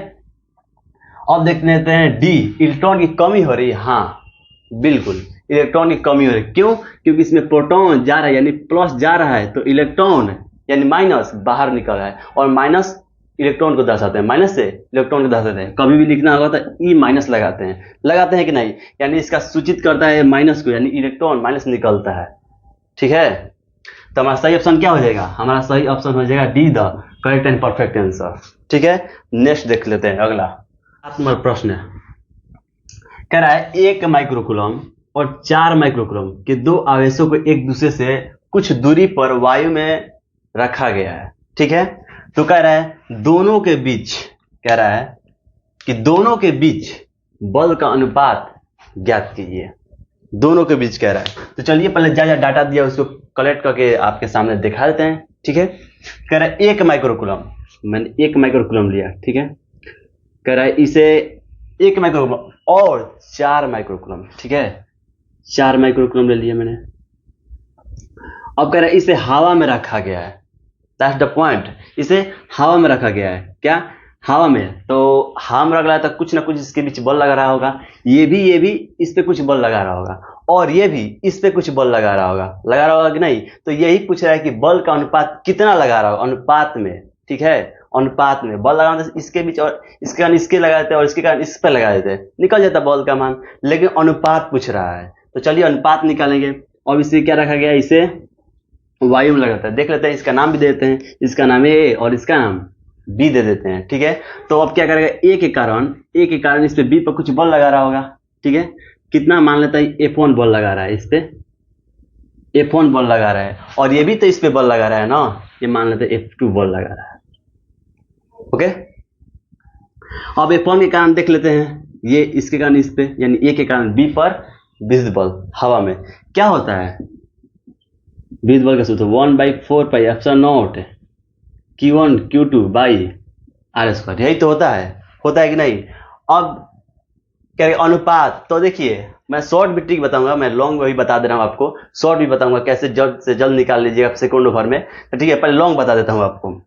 अब देख लेते हैं डी, इलेक्ट्रॉन की कमी हो रही है, हाँ बिल्कुल इलेक्ट्रॉन की कमी हो रही है, क्यों, क्योंकि इसमें प्रोटॉन जा रहा है यानी प्लस जा रहा है, तो इलेक्ट्रॉन यानी माइनस बाहर निकल रहा है, और माइनस इलेक्ट्रॉन को दर्शाते हैं, माइनस से इलेक्ट्रॉन को दर्शाते हैं, कभी भी लिखना होगा तो ई माइनस लगाते हैं कि नहीं, यानी इसका सूचित करता है माइनस को, यानी इलेक्ट्रॉन माइनस निकलता है, ठीक है। तो हमारा सही ऑप्शन क्या हो जाएगा, हमारा सही ऑप्शन हो जाएगा D, the correct and perfect answer, ठीक है। नेक्स्ट देख लेते हैं, अगला 7 नंबर प्रश्न है, कह रहा है 1 माइक्रोकूलम और 4 माइक्रोकूलम के 2 आवेशों को एक दूसरे से कुछ दूरी पर वायु में रखा गया है, ठीक है। तो कह रहा है दोनों के बीच, कह रहा है कि दोनों के बीच बल का अनुपात ज्ञात कीजिए, दोनों के बीच कह रहा है। तो चलिए पहले जा डाटा दिया उसको कलेक्ट करके आपके सामने दिखा देते हैं, ठीक है। कह रहा है 1 माइक्रोकूलम, मैंने 1 माइक्रोकूलम लिया, ठीक है, कह रहा है इसे 1 माइक्रोकूलम और 4 माइक्रोकूलम, ठीक है, 4 माइक्रोकूलम ले लिया मैंने। अब कह रहा है इसे हवा में रखा गया है, दैट्स द पॉइंट, इसे हवा में रखा गया है, क्या, हवा में, तो हवा में रख रहा है तो कुछ ना कुछ इसके बीच बल लगा रहा होगा, ये भी इस पे कुछ बल लगा रहा होगा, और ये भी इस पे कुछ बल लगा रहा होगा कि नहीं, तो यही पूछ रहा है कि बल का अनुपात कितना लगा रहा होगा, अनुपात में, ठीक है, अनुपात में बल लगाना, तो इसके बीच और इसके कारण इसके लगा देते और इसके कारण इस पर लगा देते, निकल जाता बल का मान, लेकिन अनुपात पूछ रहा है, तो चलिए अनुपात निकालेंगे। और इसे क्या रखा गया, इसे वायु में लगाता है, देख लेते हैं, इसका नाम भी दे देते हैं, इसका नाम ए और इसका नाम बी दे देते हैं, ठीक है। तो अब क्या करेगा, ए के कारण इस पे बी पर कुछ बल लगा रहा होगा, ठीक है, कितना मान लेता है, F1 बल लगा रहा है, इस पे F1 बल लगा रहा है, और ये भी तो इस पे बल लगा रहा है ना, ये मान लेते हैं F2 बल लगा रहा है, ओके। अब F1 के कारण देख लेते हैं, ये इसके कारण इस पे, यानी ए के कारण बी पर विद्युत बल हवा में क्या होता है, विद्युत बल का सूत्र 1/4πε0 Q1 Q2 बाई R², यही तो होता है कि नहीं। अब क्या अनुपात, तो देखिए मैं शॉर्ट भी ट्रिक बताऊंगा, मैं लॉन्ग भी बता दे रहा हूँ आपको, शॉर्ट भी बताऊंगा कैसे जल्द से जल्द निकाल लीजिएगा सेकंड ओवर में, तो ठीक है, पहले लॉन्ग बता देता हूँ आपको।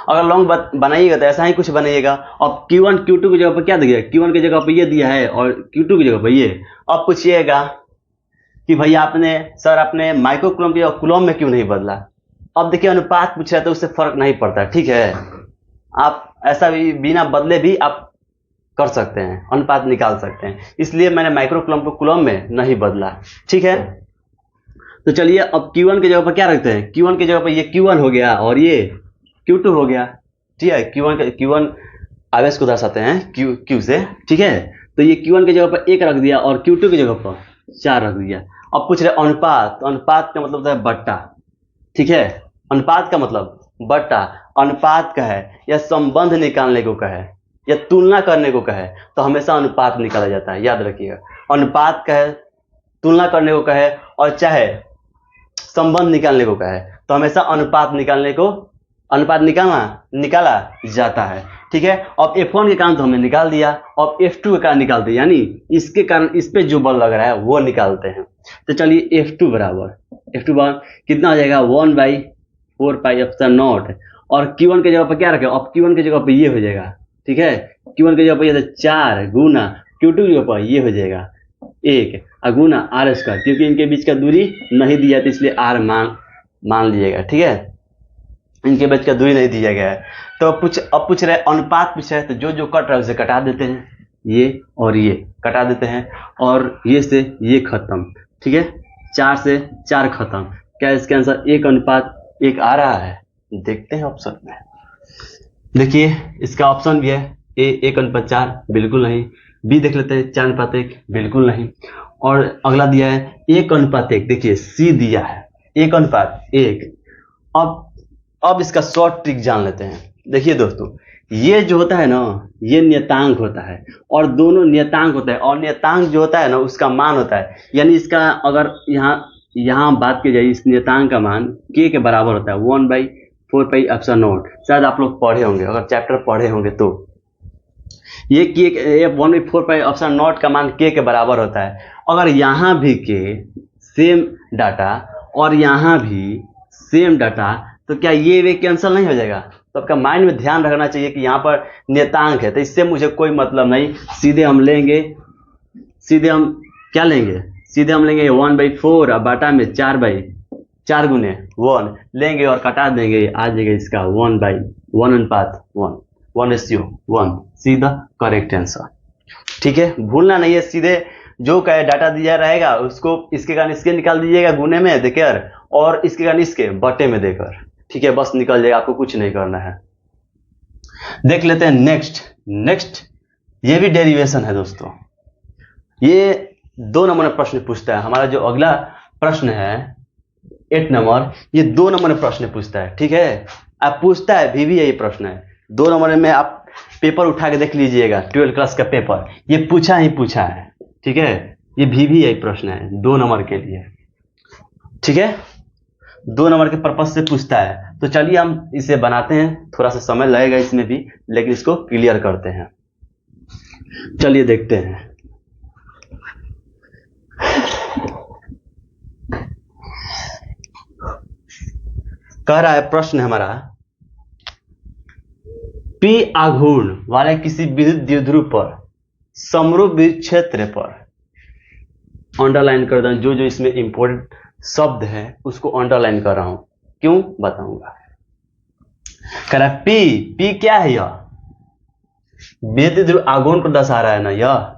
अगर लॉन्ग बनाइएगा तो ऐसा ही कुछ बनाइएगा। अब Q1 Q2 की जगह पर क्या दिया, Q1 की जगह पर ये दिया है और Q2 की जगह पर ये। अब पूछिएगा कि भाई आपने माइक्रोकूलम की कूलम में क्यों नहीं बदला। अब देखिए अनुपात पूछ रहा है तो उससे फर्क नहीं पड़ता, ठीक है, आप ऐसा भी बिना बदले भी आप कर सकते हैं, अनुपात निकाल सकते हैं, इसलिए मैंने माइक्रोकूलम को कूलम में नहीं बदला, ठीक है। तो चलिए अब Q1 की जगह पर क्या रखते हैं, Q1 की जगह पर ये Q1 हो गया और ये Q2 हो गया, ठीक है, Q1 आवेश को दर्शाते हैं Q से, ठीक है। तो ये Q1 की जगह पर 1 रख दिया और Q2 की जगह पर 4 रख दिया। अब पूछ रहे अनुपात, तो अनुपात का मतलब होता है बट्टा, ठीक है, अनुपात का मतलब बट्टा, अनुपात का है या संबंध निकालने को कहे या तुलना करने को कहे तो हमेशा अनुपात निकाला जाता है, याद रखिएगा। अनुपात कहे, तुलना करने को कहे और चाहे संबंध निकालने को कहे तो हमेशा अनुपात निकाला जाता है, ठीक है। अब F1 के कारण तो हमने निकाल दिया, अब F2 के कारण निकालते हैं, यानी इसके कारण इस पे जो बल लग रहा है वो निकालते हैं। तो चलिए F2 बराबर कितना हो जाएगा, 1/4πε0 और Q1 की जगह पर क्या रखें, अब Q1 की जगह पर ये हो जाएगा, ठीक है, Q1 की जगह पर ये 4 गुना Q2 की जगह पर ये हो जाएगा 1 गुना R², क्योंकि इनके बीच का दूरी नहीं दिया तो इसलिए R मान लीजिएगा, ठीक है। इनके बीच का दूरी नहीं दिया गया है। तो अब पूछ रहे अनुपात पूछ रहे हैं, तो जो जो कट रहा है उसे कटा देते हैं, ये और ये कटा देते हैं, और ये से ये खत्म। ठीक है, 4 से 4 खत्म। क्या इसके आंसर 1:1 आ रहा है? देखते हैं ऑप्शन में। देखिए इसका ऑप्शन भी है ए 1:4, बिल्कुल नहीं। बी देख लेते हैं 4:1, बिल्कुल नहीं। और अगला दिया है 1:1, देखिए सी दिया है 1:1। अब इसका शॉर्ट ट्रिक जान लेते हैं। देखिए दोस्तों, ये जो होता है ना, ये नियतांक होता है, और दोनों नियतांक होता है, और नियतांक जो होता है ना उसका मान होता है। यानी इसका अगर यहाँ बात की जाए, इस नियतांक का मान k के बराबर होता है 1/4πε0। शायद आप लोग पढ़े होंगे, अगर चैप्टर पढ़े होंगे तो ये 1/4πε0 का मान k के बराबर होता है। अगर यहाँ भी k सेम डाटा और यहाँ भी सेम डाटा, तो क्या ये कैंसिल नहीं हो जाएगा? तो आपका माइंड में ध्यान रखना चाहिए कि यहाँ पर नियतांक है, तो इससे मुझे कोई मतलब नहीं। सीधे हम क्या लेंगे? सीधे हम लेंगे 1/4 और बाटा में 4/4 गुने 1 लेंगे और कटा देंगे, आ जाएगा इसका 1/1 सीधा करेक्ट आंसर। ठीक है, भूलना नहीं है। सीधे जो कहे डाटा दिया रहेगा उसको इसके कारण इसके निकाल दीजिएगा गुने में देकर, और इसके कारण इसके बटे में देकर। ठीक है, बस निकल जाएगा, आपको कुछ नहीं करना है। देख लेते हैं नेक्स्ट। ये भी डेरिवेशन है दोस्तों। ये 2 नंबर प्रश्न पूछता है। हमारा जो अगला प्रश्न है 8 नंबर, ये 2 नंबर प्रश्न पूछता है। ठीक है, आप पूछता है भी ये प्रश्न है 2 नंबर में। आप पेपर उठा के देख लीजिएगा, 12th क्लास का पेपर, ये पूछा है। ठीक है, ये भी यही प्रश्न है 2 नंबर के लिए। ठीक है, 2 नंबर के पर्पस से पूछता है। तो चलिए हम इसे बनाते हैं, थोड़ा सा समय लगेगा इसमें भी, लेकिन इसको क्लियर करते हैं। चलिए देखते हैं। कह रहा है प्रश्न हमारा, P आघूर्ण वाले किसी विद्युत द्विध्रुव पर समरूप विद्युत क्षेत्र पर, अंडरलाइन कर दें, जो इसमें इंपॉर्टेंट शब्द है उसको अंडरलाइन कर रहा हूं, क्यों बताऊंगा। कह रहा है P क्या है? यह विद्युत द्विध्रुव आघूर्ण को दर्शा रहा है ना, यह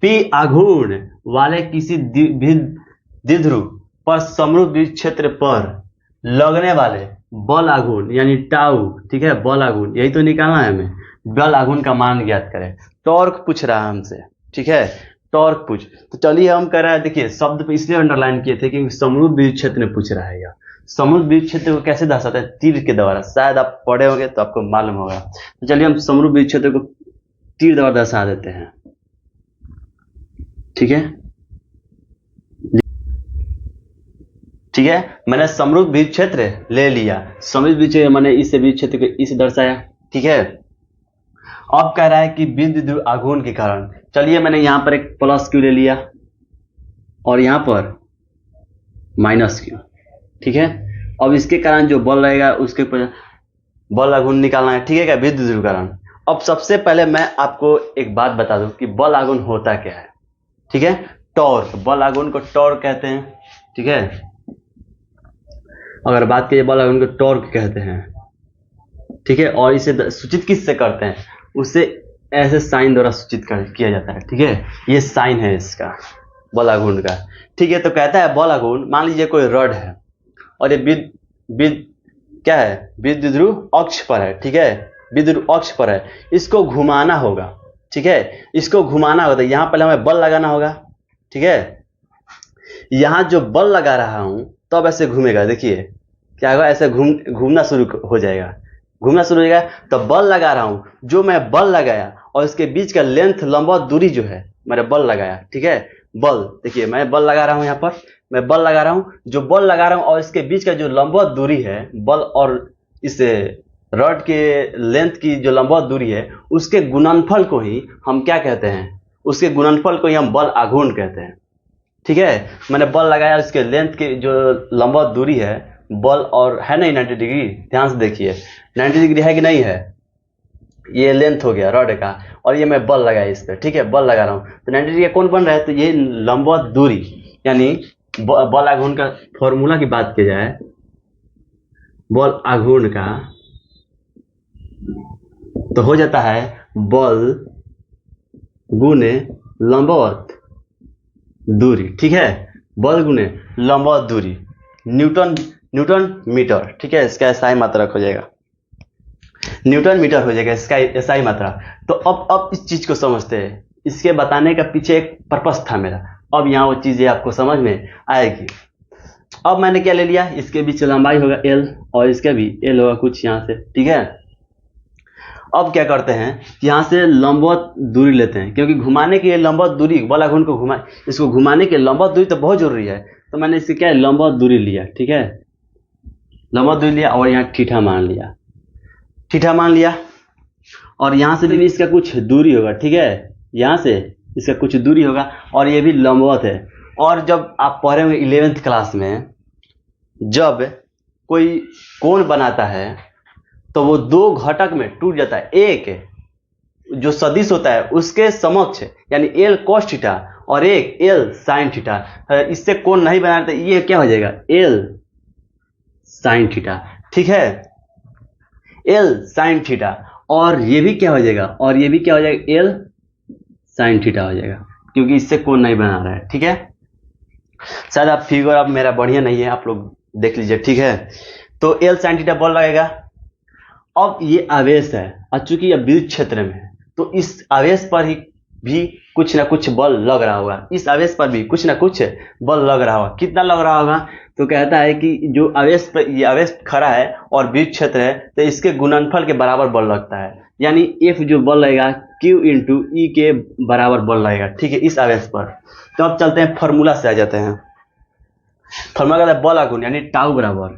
P आघूर्ण वाले किसी द्विध्रुव पर समरूप विद्युत क्षेत्र पर लगने वाले बल आघूर्ण यानी टाउ। ठीक है, बल आघूर्ण यही तो निकालना है हमें। बल आघूर्ण का मान ज्ञात करें। टॉर्क पूछ रहा है हमसे। ठीक है, टॉर्क पूछ, तो चलिए हम कह रहे हैं, देखिए शब्द पे इसलिए अंडरलाइन किए थे क्योंकि समरूप विद्युत क्षेत्र में पूछ रहा है। यह समरूप विद्युत क्षेत्र को कैसे दर्शाता है? तीर के द्वारा। शायद आप पढ़े होंगे तो आपको मालूम होगा। तो चलिए हम समरूप विद्युत क्षेत्र को तीर द्वारा दर्शा देते हैं। ठीक है, मैंने समरूप विद्युत क्षेत्र ले लिया। समरूप विद्युत क्षेत्र मैंने इस विद्युत क्षेत्र को इस दर्शाया। ठीक है, अब कह रहा है कि विद्युत द्विध्रुव आघूर्ण के कारण, चलिए मैंने यहां पर एक प्लस क्यू ले लिया और यहां पर माइनस क्यू। ठीक है, अब इसके कारण जो बल रहेगा उसके बल आघूर्ण निकालना है। ठीक है, क्या विद्युत द्विध्रुव कारण। अब सबसे पहले मैं आपको एक बात बता दूं कि बल आघूर्ण होता क्या है। ठीक है, टॉर्क, बल आघूर्ण को टॉर्क कहते हैं। ठीक है, अगर बात करिए बल आघूर्ण को टॉर्क कहते हैं। ठीक है, और इसे सूचित किससे करते हैं? उससे ऐसे साइन द्वारा सूचित किया जाता है। ठीक है, ये साइन है इसका बल आघूर्ण का। ठीक है, तो कहता है बल आघूर्ण, मान लीजिए कोई रड है और ये क्या है? विद्युत द्विध्रुव अक्ष पर है। ठीक है, विद्युत द्विध्रुव अक्ष पर है, इसको घुमाना होगा। ठीक है, इसको घुमाना होगा, यहाँ पहले हमें बल लगाना होगा। ठीक है, यहाँ जो बल लगा रहा हूं तब ऐसे घूमेगा। देखिए क्या होगा, ऐसे घूमना शुरू हो जाएगा। घूमना शुरू हो जाएगा तो बल लगा रहा हूं, जो मैं बल लगाया और इसके बीच का लेंथ लंबवत दूरी जो है मैंने बल लगाया। ठीक है, बल देखिए मैं बल लगा रहा हूं, यहाँ पर मैं बल लगा रहा हूं, जो बल लगा रहा हूं और इसके बीच का जो लंबवत दूरी है बल और इस रड के लेंथ की जो लंबवत दूरी है उसके गुणनफल को ही हम क्या कहते हैं? उसके गुणनफल को ही हम बल आघूर्ण कहते हैं। ठीक है, मैंने बल लगाया, इसके लेंथ की जो लंबवत दूरी है बल और है नहीं 90 डिग्री, ध्यान से देखिए 90 डिग्री है कि नहीं है? ये लेंथ हो गया रॉड का, और ये मैं बल लगाया इस पर। ठीक है, बल लगा रहा हूँ तो 90 डिग्री कौन बन रहा है? तो ये लंबवत दूरी, यानी बल आघूर्ण का फॉर्मूला की बात की जाए बल आघूर्ण का, तो हो जाता है बल गुने लंबवत दूरी। ठीक है, बल गुने लंबवत दूरी, न्यूटन मीटर। ठीक है, इसका SI मात्रक हो जाएगा, न्यूटन मीटर हो जाएगा इसका SI मात्रा। तो अब इस चीज को समझते हैं, इसके बताने का पीछे एक पर्पस था मेरा। अब यहाँ वो चीजें आपको समझ में आएगी। अब मैंने क्या ले लिया, इसके बीच लंबाई होगा L और इसका भी L होगा कुछ यहाँ से। ठीक है, अब क्या करते हैं, यहाँ से लंबवत दूरी लेते हैं, क्योंकि घुमाने के लिए लंबवत दूरी, बल आघूर्ण को इसको घुमाने के लंबवत दूरी तो बहुत जरूरी है। तो मैंने इससे क्या लंबवत दूरी लिया। ठीक है, लंबवत दूरी लिया और यहाँ थीटा मान लिया, थीटा मान लिया। और यहाँ से भी इसका कुछ दूरी होगा। ठीक है, यहाँ से इसका कुछ दूरी होगा और ये भी लंबवत है। और जब आप पढ़े होंगे 11th क्लास में, जब कोई कोण बनाता है तो वो दो घटक में टूट जाता है। एक जो सदिश होता है उसके समक्ष, यानी L cos थीटा, और एक L sin थीटा। इससे कोण नहीं बनाते, ये क्या हो जाएगा L sin थीटा। ठीक है, L sin थीटा, और ये भी क्या हो जाएगा, और ये भी क्या हो जाएगा L sin थीटा हो जाएगा, क्योंकि इससे कोण नहीं बना रहा है। ठीक है, शायद आप फिगर अब मेरा बढ़िया नहीं है, आप लोग देख लीजिए। ठीक है, तो L sin थीटा बल लगेगा। अब ये आवेश है, और चूंकि यह विद्युत क्षेत्र में है तो इस आवेश पर ही भी कुछ ना कुछ बल लग रहा होगा, इस आवेश पर भी कुछ ना कुछ बल लग रहा होगा। कितना लग रहा होगा, तो कहता है कि जो आवेश पर, ये आवेश खड़ा है और विद्युत क्षेत्र है, तो इसके गुणनफल के बराबर बल लगता है, यानी F जो बल लगेगा Q × E के बराबर बल लगेगा। ठीक है, इस आवेश पर। तो अब चलते हैं फॉर्मूला से आ जाते हैं। फॉर्मूला कहता है बल आघूर्ण, यानी टाउ बराबर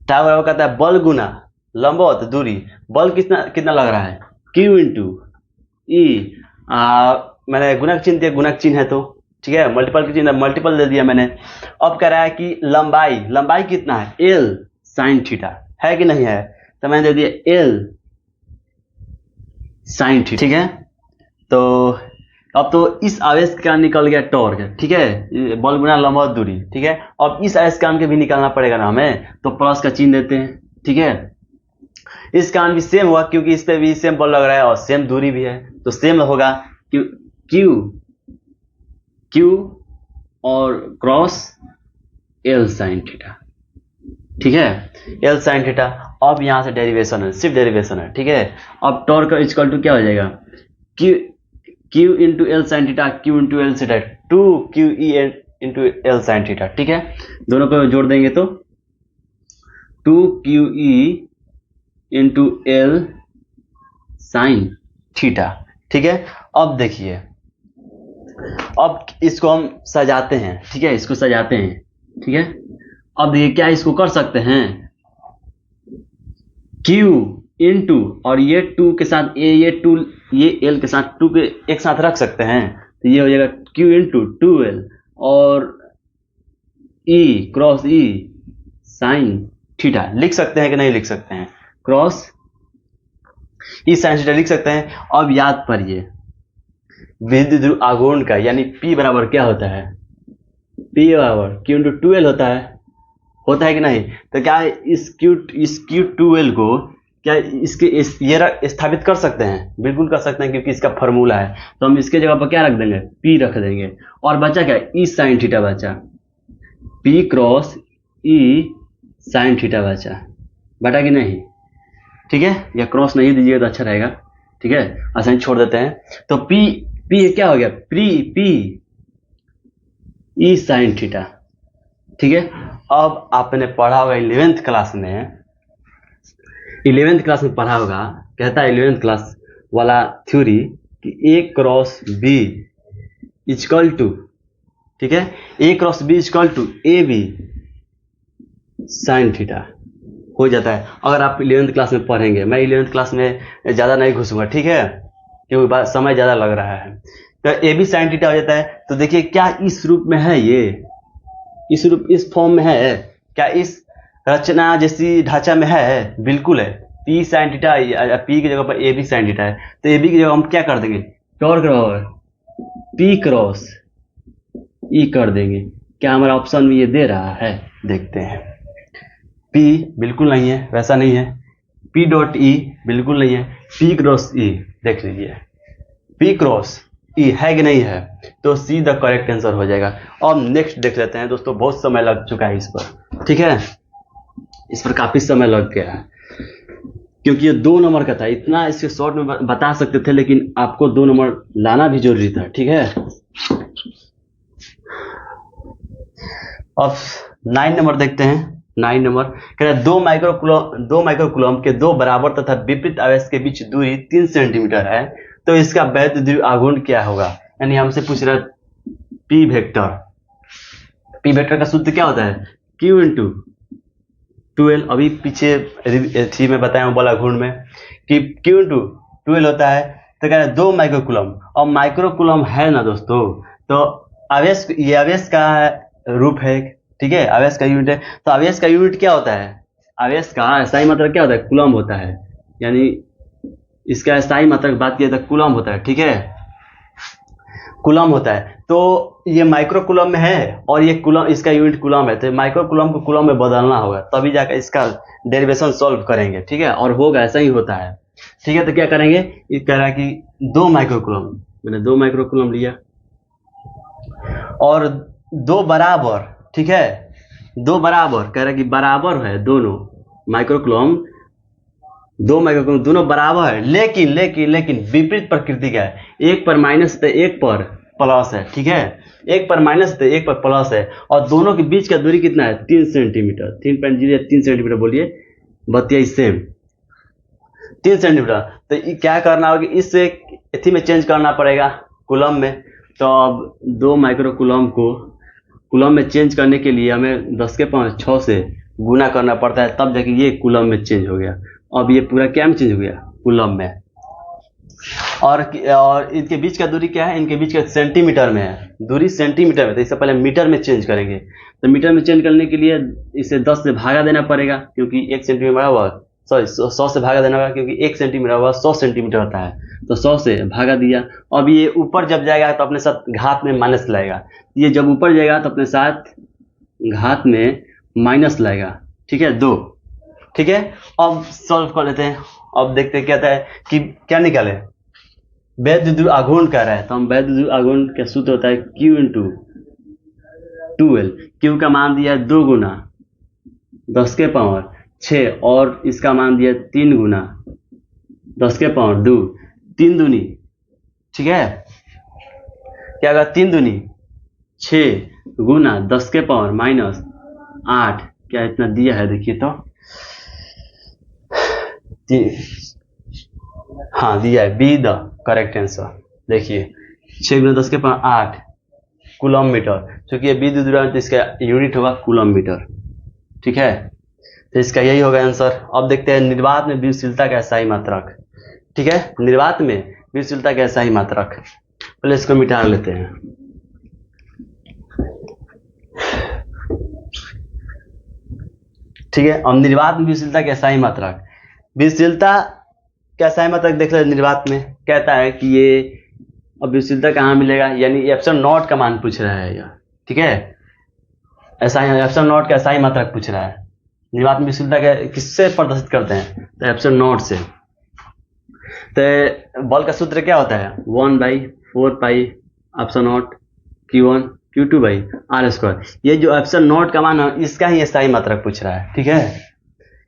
कहता है बल गुना लंबवत दूरी। बल कितना लग रहा है, Q × E। मैंने गुणक चिन्ह दिया, गुणक चिन्ह है तो ठीक है, मल्टीपल की चिन्ह मल्टीपल दे दिया मैंने। अब कह रहा है कि लंबाई कितना है, L sin थीटा है कि नहीं है, तो मैंने दे दिया L sin थीटा। ठीक है, तो अब तो इस आवेश का निकल गया टॉर्क। ठीक है, बल गुना लंबवत दूरी। ठीक है, अब इस आवेश का भी निकालना पड़ेगा ना हमें, तो प्लस का चिन्ह देते हैं। ठीक है, इस कारण भी सेम हुआ, क्योंकि इस पे भी सेम बल लग रहा है और सेम दूरी भी है, तो सेम होगा Q और क्रॉस L sin थीटा। ठीक है, L sin थीटा। अब यहां से डेरिवेशन है, सिर्फ डेरिवेशन है। ठीक है, अब टॉर्क इक्वल टू क्या हो जाएगा, Q × L sin theta, Q × L sin theta, 2QE × L sin theta. ठीक है, दोनों को जोड़ देंगे तो 2QE × L sin थीटा। ठीक है, अब देखिए, अब इसको हम सजाते हैं। ठीक है, इसको सजाते हैं। ठीक है, अब देखिए क्या इसको कर सकते हैं, Q × और ये 2 के साथ ये 2, ये L के साथ 2 के एक साथ रख सकते हैं, तो ये हो जाएगा Q × 2L और E cross E sin theta. लिख सकते हैं कि नहीं लिख सकते हैं, क्रॉस E sin थीटा लिख सकते हैं। अब याद करिए विद्युत ध्रुव आघूर्ण का, यानी P बराबर क्या होता है, P बराबर Q × 2L होता है कि नहीं। तो क्या इस Q2L को क्या ये स्थापित कर सकते हैं, बिल्कुल कर सकते हैं, क्योंकि इसका फॉर्मूला है। तो हम इसके जगह पर क्या रख देंगे, P रख देंगे, और बचा क्या, E sin थीटा बचा, P cross E sin theta बटा कि नहीं। ठीक है, या क्रॉस नहीं दीजिएगा तो अच्छा रहेगा। ठीक है, आसानी छोड़ देते हैं। तो P क्या हो गया, P E sin थीटा। ठीक है, अब आपने पढ़ा होगा 11th क्लास में पढ़ा होगा, कहता है 11th क्लास वाला थ्योरी कि A cross B equal to, ठीक है, A cross B equal to AB sin theta हो जाता है। अगर आप 11th क्लास में पढ़ेंगे, मैं 11th क्लास में ज़्यादा नहीं घुसूंगा। ठीक है, क्योंकि समय ज़्यादा लग रहा है। तो AB sin थीटा हो जाता है। तो देखिए क्या इस रूप में है, ये इस फॉर्म में है क्या, इस रचना जैसी ढांचा में है, बिल्कुल है। P sin थीटा, P की जगह पर AB sin थीटा है, तो AB की जगह हम क्या कर देंगे, टॉर्क बराबर P क्रॉस E कर देंगे। क्या हमारा ऑप्शन में ये दे रहा है, देखते हैं। P बिल्कुल नहीं है, वैसा नहीं है। P डॉट E बिल्कुल नहीं है। P क्रॉस E देख लीजिए, P क्रॉस E है कि नहीं है, तो C द करेक्ट आंसर हो जाएगा। अब नेक्स्ट देख लेते हैं दोस्तों, बहुत समय लग चुका है इस पर, ठीक है, इस पर काफी समय लग गया है क्योंकि ये 2 नंबर का था। इतना इसके शॉर्ट में बता सकते थे, लेकिन आपको 2 नंबर लाना भी जरूरी था, ठीक है। अब 9 नंबर देखते हैं। 9 नंबर कह रहे हैं 2 माइक्रोकूलम के 2 बराबर तथा विपरीत आवेश के बीच दूरी 3 सेंटीमीटर है, तो इसका वैध द्विध्रुव आघूर्ण क्या होगा। यानी हमसे पूछ रहा है पी वेक्टर का सूत्र क्या होता है, Q इंटू 12। अभी पीछे थी में बताया हूँ बल आघूर्ण में कि Q इंटू 12 होता है। तो कह रहे हैं 2 माइक्रोकूलम, और माइक्रोकूलम है ना दोस्तों, तो आवेश, ये आवेश का रूप है, ठीक है, आवेश का यूनिट है। तो आवेश का यूनिट क्या होता है, आवेश का SI मात्रक क्या होता है, कूलम होता है। यानी इसका SI मात्रक बात किया तो कूलम होता है, ठीक है, कूलम होता है। तो ये माइक्रो कूलम में है और ये कूलम, इसका यूनिट कूलम है, तो माइक्रो कूलम को कूलम में बदलना होगा, तभी जाकर इसका डेरिवेशन सॉल्व करेंगे, ठीक है, और होगा, ऐसा ही होता है, ठीक है। तो क्या करेंगे, ये कह रहा है कि 2 माइक्रो कूलम, मैंने 2 माइक्रो कूलम लिया और 2 बराबर, ठीक है, 2 बराबर, कह रहा है कि बराबर है दोनों माइक्रोकूलम, 2 माइक्रोकूलम दोनों बराबर है, लेकिन विपरीत प्रकृति का है। एक पर माइनस है, एक पर प्लस है, ठीक है, एक पर माइनस है, एक पर प्लस है, और दोनों के बीच का दूरी कितना है, 3 सेंटीमीटर, 3 सेंटीमीटर बोलिए, बतिया सेम 3 सेंटीमीटर। तो क्या करना होगा, इससे इसी में चेंज करना पड़ेगा कूलम में। तो अब 2 माइक्रोकूलम को कूलम में चेंज करने के लिए हमें 10 के पावर 6 से गुना करना पड़ता है, तब जाके ये कूलम में चेंज हो गया। अब ये पूरा क्या में चेंज हो गया, कूलम में। और इनके बीच का दूरी क्या है, इनके बीच का सेंटीमीटर में है, दूरी सेंटीमीटर में, तो इससे पहले मीटर में चेंज करेंगे। तो मीटर में चेंज करने के लिए इसे 10 से भागा देना पड़ेगा, क्योंकि 1 सेंटीमीटर हुआ, सॉरी 100 से भागा देना होगा, क्योंकि 1 सेंटीमीटर हुआ 100 सेंटीमीटर होता है, तो 100 से भागा दिया। अब ये ऊपर जब जाएगा तो अपने साथ घात में माइनस लाएगा, ये जब ऊपर जाएगा तो अपने साथ घात में माइनस लाएगा, ठीक है, 2, ठीक है। अब सॉल्व कर लेते हैं। अब देखते हैं क्या आता है कि क्या निकाले, वैध द्विध्रुव आघूर्ण कह रहा है, तो हम वैध द्विध्रुव आघूर्ण का सूत्र होता है Q इंटू 12। Q का मान दिया है 2 गुना 10 के पावर 6, और इसका मान दिया 3 गुना 10 के पावर 2, 3 दूनी, ठीक है, क्या होगा, 3 दूनी 6 गुना 10 के पावर माइनस 8, क्या इतना दिया है, देखिए तो, हाँ दिया है, बी द करेक्ट आंसर। देखिए 6 गुना 10 के पावर 8 कूलम मीटर, क्योंकि ये बी द्विध्रुव तो इसका यूनिट होगा कूलम मीटर, ठीक है, तो इसका यही होगा आंसर। अब देखते हैं निर्वात में विद्युतशीलता का SI मात्रक, ठीक है, निर्वात में विद्युतशीलता का SI मात्रक, पहले इसको मिटा लेते हैं। ठीक है, अब निर्वात में विद्युतशीलता का SI मात्रक, विद्युतशीलता का SI मात्रक देख ले, निर्वात में कहता है कि ये, अब विद्युतशीलता कहाँ मिलेगा, यानी एप्सिलॉन नॉट का मान पूछ रहा है यह, ठीक है, एप्सिलॉन नॉट का SI मात्रक पूछ रहा है। निर्वात में विद्युतशीलता का किससे प्रदर्शित करते हैं, तो एप्सिलॉन नॉट से। तो बल का सूत्र क्या होता है, 1/4 pi epsilon not Q1 Q2 by R square. ये जो एप्सिलॉन नॉट का मान है, इसका ही SI मात्रक पूछ रहा है, ठीक है,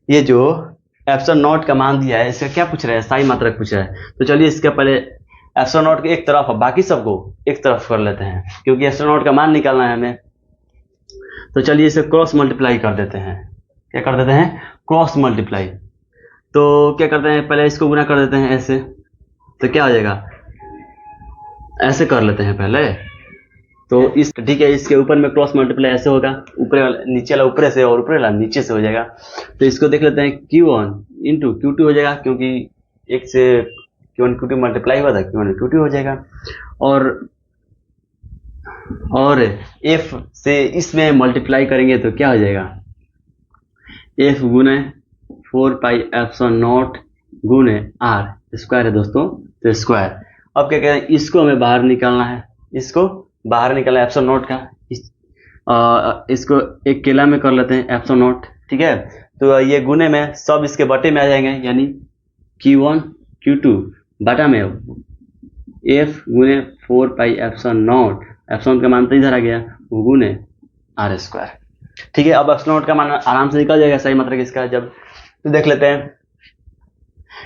ये जो एप्सिलॉन नॉट का मान दिया है, इसका क्या पूछ रहा है, SI मात्रक पूछ रहा है। तो चलिए इसके पहले एप्सिलॉन नॉट को एक तरफ, बाकी सबको एक तरफ कर लेते हैं, क्योंकि एप्सिलॉन नॉट का मान निकालना है हमें। तो चलिए इसे क्रॉस मल्टीप्लाई कर देते हैं, क्या कर देते हैं, क्रॉस मल्टीप्लाई। तो क्या करते हैं, पहले इसको गुना कर देते हैं ऐसे, तो क्या हो जाएगा, ऐसे कर लेते हैं पहले, तो इस, ठीक है, इसके ऊपर में क्रॉस मल्टीप्लाई ऐसे होगा, ऊपर वाला नीचे वाला ऊपर से और ऊपर वाला नीचे से हो जाएगा। तो इसको देख लेते हैं, Q1 इंटू Q2 हो जाएगा, क्योंकि एक से Q1 Q2 मल्टीप्लाई हुआ था, Q1 Q2 हो जाएगा। और F से इसमें मल्टीप्लाई करेंगे तो क्या हो जाएगा, F गुने 4 पाई एप्सिलॉन नॉट गुने R स्क्वायर है दोस्तों, तो स्क्वायर। अब क्या करें, इसको हमें बाहर निकालना है, इसको बाहर निकालना है एप्सिलॉन नॉट का, इसको एक केला में कर लेते हैं एप्सिलॉन नॉट, ठीक है। तो ये गुने में सब इसके बटे में आ जाएंगे, यानी Q1 Q2 बटा में F गुने 4 पाई एप्सिलॉन नॉट, एप्सिलॉन का मान तो इधर आ गया, गुने R स्क्वायर। ठीक है, अब एप्सिलॉन नॉट का मान आराम से निकल जाएगा, सही मतलब इसका। जब तो देख लेते हैं,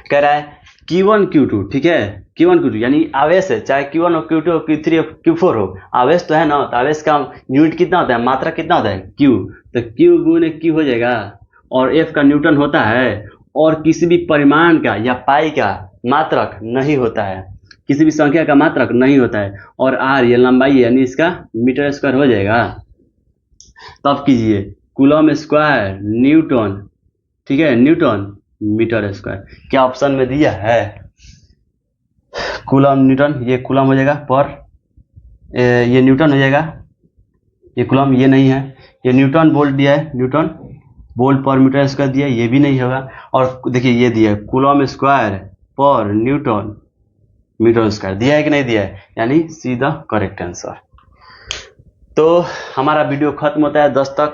कह रहा है Q1 Q2, ठीक है, Q1 Q2 यानी आवेश है, चाहे Q1 हो Q2 हो Q3 हो Q4 हो, आवेश तो है ना, तो आवेश का यूनिट कितना होता है, मात्रा कितना होता है, Q, तो Q गुने Q हो जाएगा, और F का न्यूटन होता है, और किसी भी परिमाण का या पाई का मात्रक नहीं होता है, किसी भी संख्या का मात्रक नहीं होता है, और R ये लंबाई है, यानी इसका मीटर स्क्वायर हो जाएगा। तब कीजिए कूलम स्क्वायर न्यूटन, ठीक है, न्यूटन मीटर स्क्वायर, क्या ऑप्शन में दिया है कूलम न्यूटन, ये कूलम हो जाएगा पर ये न्यूटन हो जाएगा, ये कूलम ये नहीं है, ये न्यूटन वोल्ट दिया है, न्यूटन वोल्ट पर मीटर स्क्वायर दिया है, ये भी नहीं होगा, और देखिए ये दिया है कूलम स्क्वायर पर न्यूटन मीटर स्क्वायर, दिया है कि नहीं दिया है, यानी सी द करेक्ट आंसर। तो हमारा वीडियो खत्म होता है 10 तक।